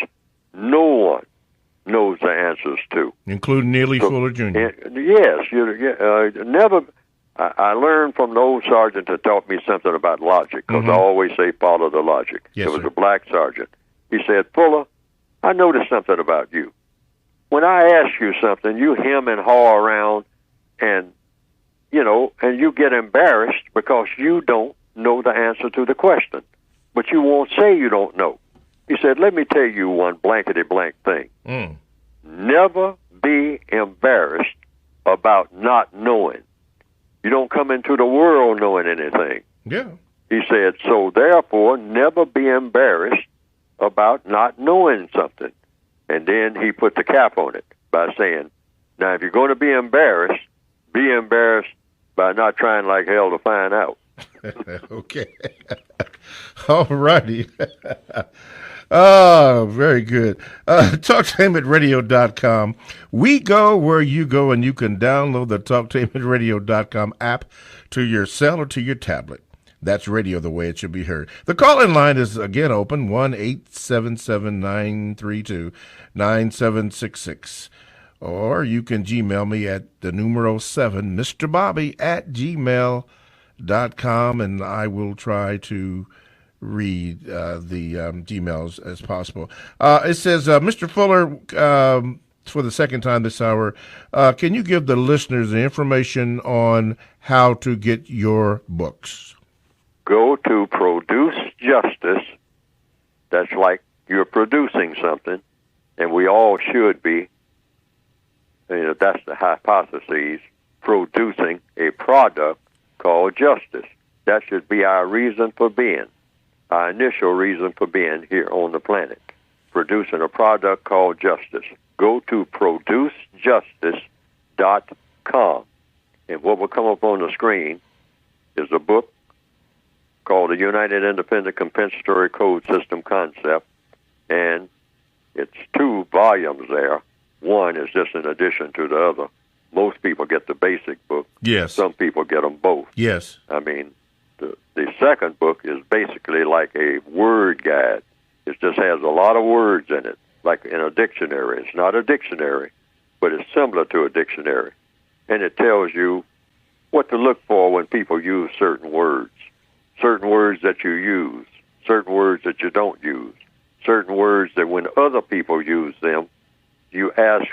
no one knows the answers to. Including Neely Fuller Jr. Yes. Never. I learned from the old sergeant that taught me something about logic, because I always say follow the logic. Yes, it was sir. a black sergeant. He said, Fuller, I noticed something about you. When I ask you something, you hem and haw around, and you get embarrassed because you don't know the answer to the question. But you won't say you don't know. He said, let me tell you one blankety blank thing. Never be embarrassed about not knowing. You don't come into the world knowing anything. Yeah. He said, so therefore, never be embarrassed about not knowing something. And then he put the cap on it by saying, now, if you're going to be embarrassed by not trying like hell to find out. Okay. All righty. Oh, very good. TalkTainmentRadio.com. We go where you go, and you can download the TalkTainmentRadio.com app to your cell or to your tablet. That's radio the way it should be heard. The call-in line is, again, open, 1-877-932-9766. Or you can Gmail me at the numero 7, MrBobby@gmail.com, and I will try to read the Gmails as possible. It says, Mr. Fuller, for the second time this hour, can you give the listeners the information on how to get your books? Go to Produce Justice. That's like you're producing something, and we all should be. that's the hypothesis, producing a product called justice. That should be our reason for being, our initial reason for being here on the planet, producing a product called justice. Go to producejustice.com, and what will come up on the screen is a book called the United Independent Compensatory Code System Concept, and it's 2 volumes there. One is just in addition to the other. Most people get the basic book. Yes. Some people get them both. Yes. I mean, the second book is basically like a word guide. It just has a lot of words in it, like in a dictionary. It's not a dictionary, but it's similar to a dictionary. And it tells you what to look for when people use certain words that you use, certain words that you don't use, certain words that when other people use them, you ask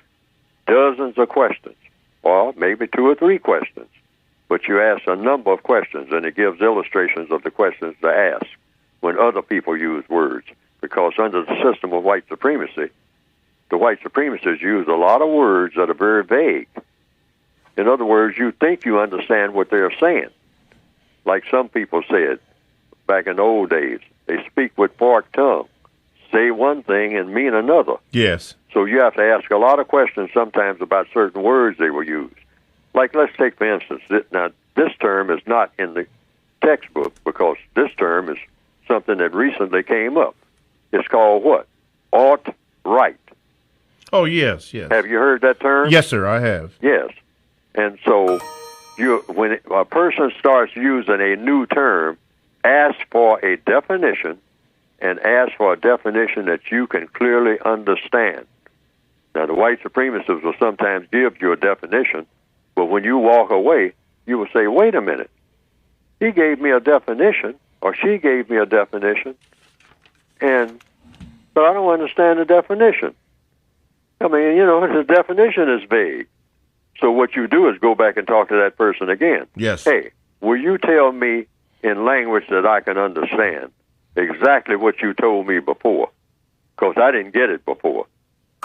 dozens of questions, or maybe 2 or 3 questions. But you ask a number of questions, and it gives illustrations of the questions to ask when other people use words. Because under the system of white supremacy, the white supremacists use a lot of words that are very vague. In other words, you think you understand what they're saying. Like some people said back in the old days, they speak with forked tongue, say one thing and mean another. Yes. So you have to ask a lot of questions sometimes about certain words they will use. Like, let's take, for instance, now this term is not in the textbook because this term is something that recently came up. It's called what? Alt-right. Oh, yes, yes. Have you heard that term? Yes, sir, I have. Yes. And so when a person starts using a new term, ask for a definition, and ask for a definition that you can clearly understand. Now, the white supremacists will sometimes give you a definition, but when you walk away, you will say, wait a minute, he gave me a definition, or she gave me a definition, but I don't understand the definition. I mean, the definition is vague. So what you do is go back and talk to that person again. Yes. Hey, will you tell me in language that I can understand exactly what you told me before? Because I didn't get it before.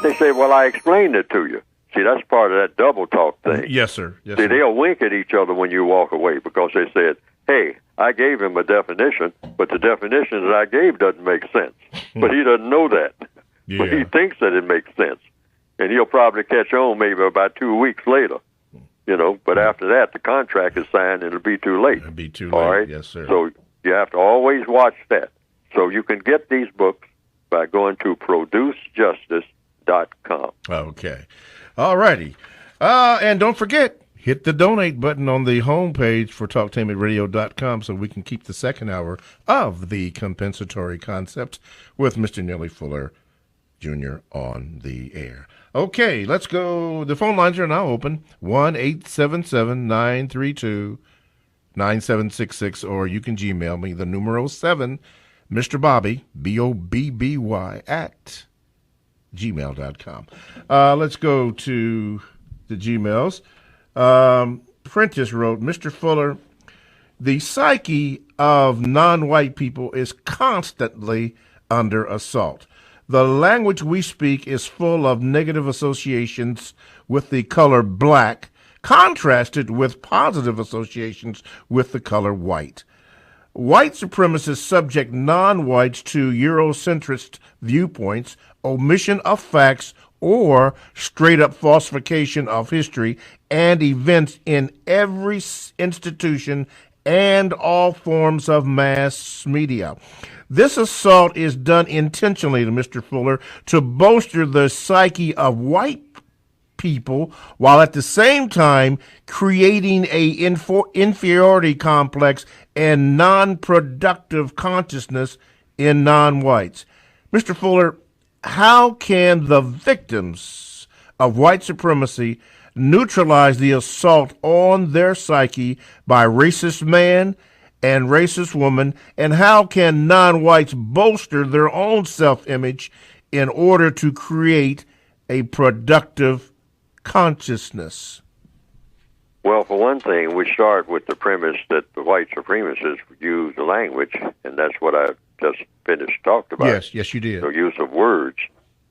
They say, well, I explained it to you. See, that's part of that double talk thing. Yes, sir. Yes, See, sir. they'll wink at each other when you walk away because they said, hey, I gave him a definition, but the definition that I gave doesn't make sense. But he doesn't know that. Yeah. But he thinks that it makes sense. And he'll probably catch on maybe about 2 weeks later. But after that, the contract is signed and it'll be too late. It'll be too late. All right? Yes, sir. So you have to always watch that. So you can get these books by going to producejustice.com. Okay. All righty. And don't forget, hit the donate button on the homepage for talktameradio.com so we can keep the second hour of the compensatory concept with Mr. Neely Fuller Jr. on the air. Okay, let's go. The phone lines are now open, 1-877-932-9766, or you can Gmail me, the numero 7, Mr. Bobby, BOBBY, at gmail.com. Let's go to the Gmails. Prentice wrote, Mr. Fuller, the psyche of non-white people is constantly under assault. The language we speak is full of negative associations with the color black, contrasted with positive associations with the color white. White supremacists subject non-whites to Eurocentrist viewpoints, omission of facts, or straight-up falsification of history and events in every institution and all forms of mass media. This assault is done intentionally, to Mr. Fuller, to bolster the psyche of white people while at the same time creating a inferiority complex and non-productive consciousness in non-whites. Mr. Fuller, how can the victims of white supremacy neutralize the assault on their psyche by racist man and racist woman, and how can non-whites bolster their own self-image in order to create a productive consciousness? Well, for one thing, we start with the premise that the white supremacists use the language, and that's what I just talked about. Yes, you did. The use of words.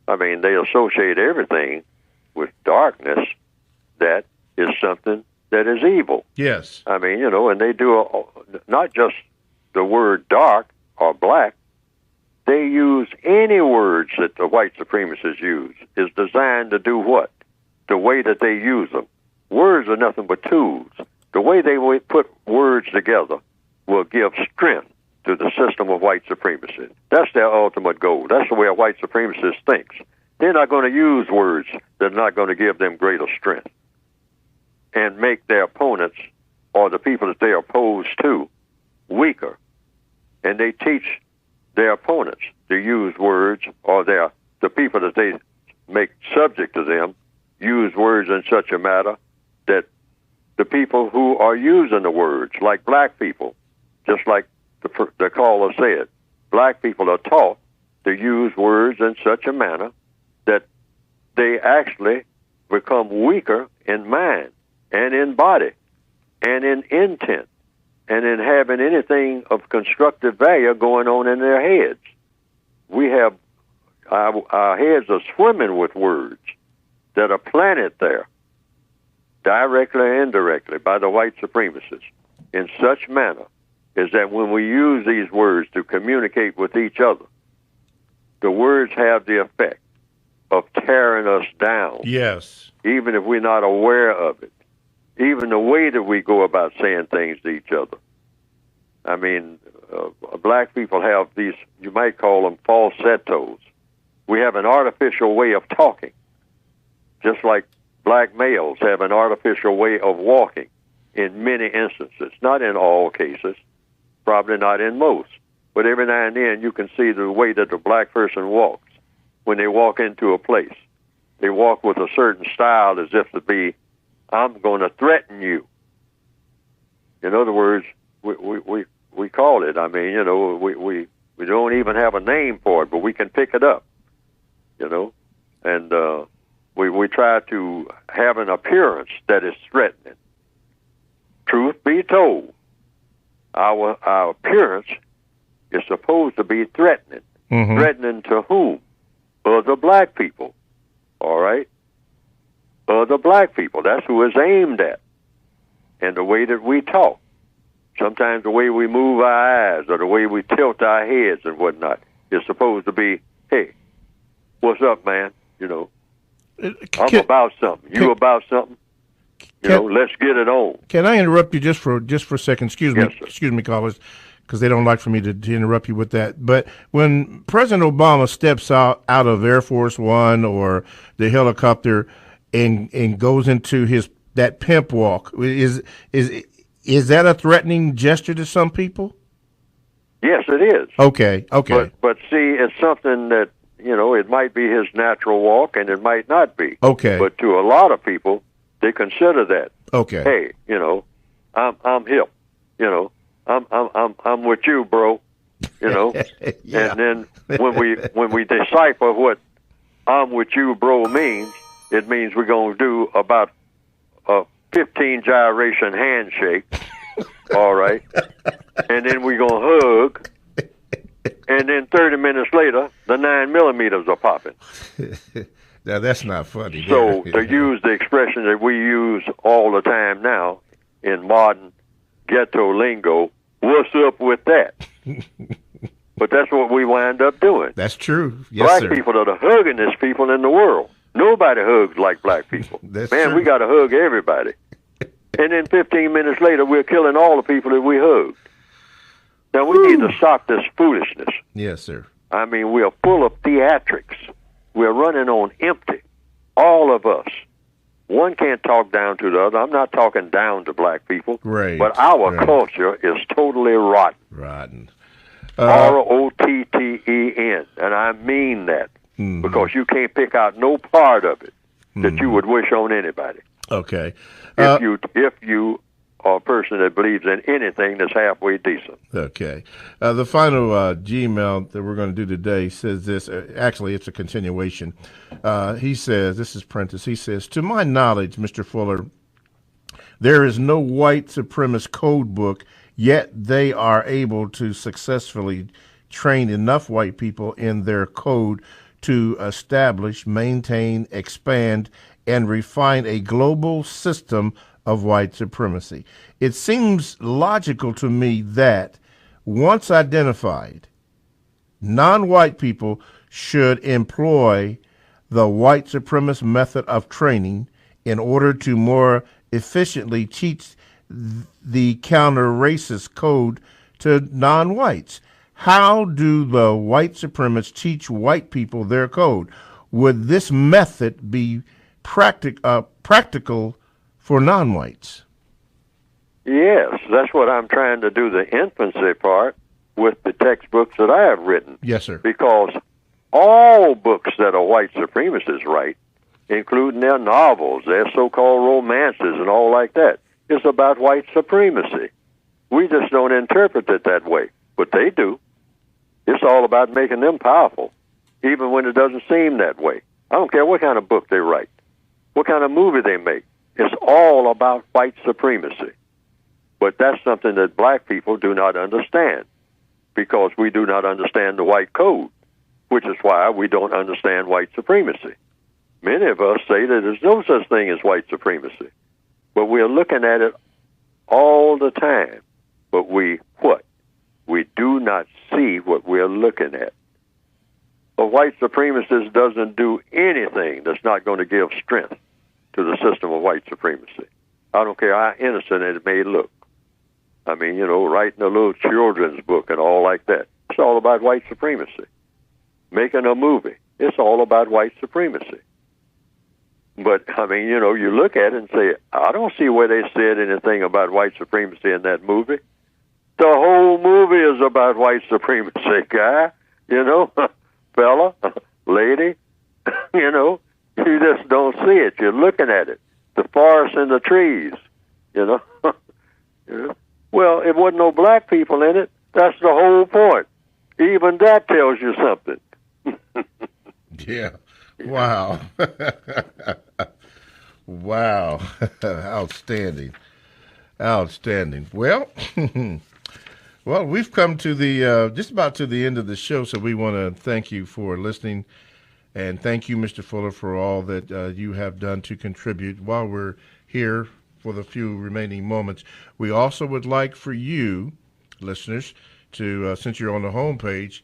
I mean, they associate everything with darkness that is something that is evil. Yes. I mean, and they do not just the word dark or black. They use any words that the white supremacists use is designed to do what? The way that they use them. Words are nothing but tools. The way they put words together will give strength to the system of white supremacy. That's their ultimate goal. That's the way a white supremacist thinks. They're not going to use words that are not going to give them greater strength and make their opponents or the people that they are opposed to weaker. And they teach their opponents to use words, or the people that they make subject to them use words in such a manner that the people who are using the words, like black people, just like the caller said, black people are taught to use words in such a manner that they actually become weaker in mind and in body and in intent and in having anything of constructive value going on in their heads. We have, our heads are swimming with words that are planted there, directly or indirectly, by the white supremacists, in such manner is that when we use these words to communicate with each other, the words have the effect of tearing us down. Yes. Even if we're not aware of it. Even the way that we go about saying things to each other. I mean, black people have these, you might call them falsettos. We have an artificial way of talking, just like black males have an artificial way of walking in many instances. Not in all cases, probably not in most, but every now and then you can see the way that the black person walks when they walk into a place. They walk with a certain style as if to be, I'm going to threaten you. In other words, we call it. I mean, we don't even have a name for it, but we can pick it up, and we try to have an appearance that is threatening. Truth be told, our appearance is supposed to be threatening. Mm-hmm. Threatening to whom? Other black people. All right? Other black people. That's who it's aimed at. And the way that we talk. Sometimes the way we move our eyes or the way we tilt our heads and whatnot is supposed to be, hey, what's up, man? I'm about something. You about something? Let's get it on. Can I interrupt you just for a second? Excuse me. Yes, sir. Excuse me, callers, because they don't like for me to interrupt you with that. But when President Obama steps out of Air Force One or the helicopter and goes into that pimp walk, is that a threatening gesture to some people? Yes, it is. Okay. But see, it's something that, it might be his natural walk and it might not be. Okay. But to a lot of people, they consider that. Okay. Hey, I'm hip. I'm with you, bro. Yeah. And then when we decipher what I'm with you, bro means, it means we're gonna do about a 15 gyration handshake. All right. And then we're gonna hug. And then 30 minutes later, the 9mm are popping. Now, that's not funny. So to use the expression that we use all the time now in modern ghetto lingo, what's up with that? But that's what we wind up doing. That's true. Yes, black sir. people are the huggingest people in the world. Nobody hugs like black people. That's Man, true. we got to hug everybody. And then 15 minutes later, we're killing all the people that we hugged. Now, we need to stop this foolishness. Yes, sir. I mean, we are full of theatrics. We're running on empty, all of us. One can't talk down to the other. I'm not talking down to black people. Right. But our culture is totally rotten. Rotten. Rotten. And I mean that. Mm-hmm. Because you can't pick out no part of it that you would wish on anybody. Okay. If you are a person that believes in anything that's halfway decent. Okay. The final Gmail that we're going to do today says this. Actually, it's a continuation. He says, this is Prentice, he says, to my knowledge, Mr. Fuller, there is no white supremacist code book, yet they are able to successfully train enough white people in their code to establish, maintain, expand, and refine a global system of white supremacy. It seems logical to me that once identified, non-white people should employ the white supremacist method of training in order to more efficiently teach the counter-racist code to non-whites. How do the white supremacists teach white people their code? Would this method be practical for non-whites? Yes, that's what I'm trying to do, the infancy part, with the textbooks that I have written. Yes, sir. Because all books that are white supremacists write, including their novels, their so-called romances and all like that, is about white supremacy. We just don't interpret it that way, but they do. It's all about making them powerful, even when it doesn't seem that way. I don't care what kind of book they write, what kind of movie they make. It's all about white supremacy. But that's something that black people do not understand, because we do not understand the white code, which is why we don't understand white supremacy. Many of us say that there's no such thing as white supremacy, but we're looking at it all the time. But we do not see what we're looking at. A white supremacist doesn't do anything that's not going to give strength to the system of white supremacy. I don't care how innocent it may look. I mean, writing a little children's book and all like that. It's all about white supremacy. Making a movie, it's all about white supremacy. But, I mean, you look at it and say, I don't see where they said anything about white supremacy in that movie. The whole movie is about white supremacy, guy, fella, lady, you just don't see it. You're looking at it. The forest and the trees, Well, it wasn't no black people in it. That's the whole point. Even that tells you something. Yeah. Wow. Wow. Outstanding. Outstanding. Well, well, we've come to the just about to the end of the show, so we want to thank you for listening, and thank you, Mr. Fuller, for all that you have done to contribute. While we're here for the few remaining moments, we also would like for you, listeners, to, since you're on the homepage,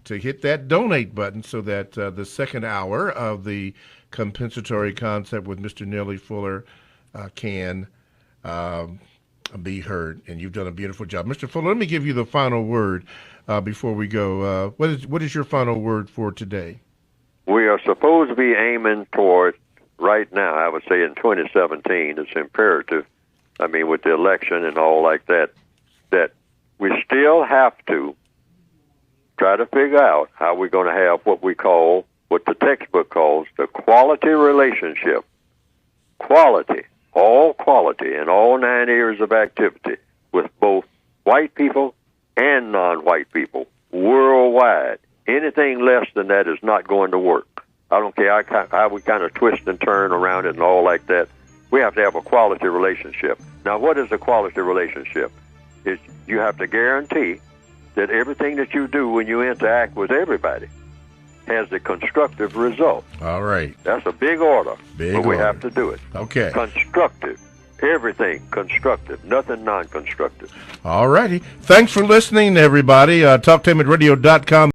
to hit that donate button so that the second hour of the compensatory concept with Mr. Neely Fuller can be heard. And you've done a beautiful job. Mr. Fuller, let me give you the final word before we go. What is your final word for today? We are supposed to be aiming toward, right now, I would say in 2017, it's imperative, I mean, with the election and all like that, that we still have to try to figure out how we're going to have what the textbook calls the quality relationship. Quality in all 9 areas of activity with both white people and non-white people worldwide. Anything less than that is not going to work. I don't care how we kind of twist and turn around it and all like that. We have to have a quality relationship. Now, what is a quality relationship? You have to guarantee that everything that you do when you interact with everybody has a constructive result. All right. That's a big order, but we have to do it. Okay. Constructive. Everything constructive, nothing non-constructive. All righty. Thanks for listening, everybody. TalkTameRadio.com.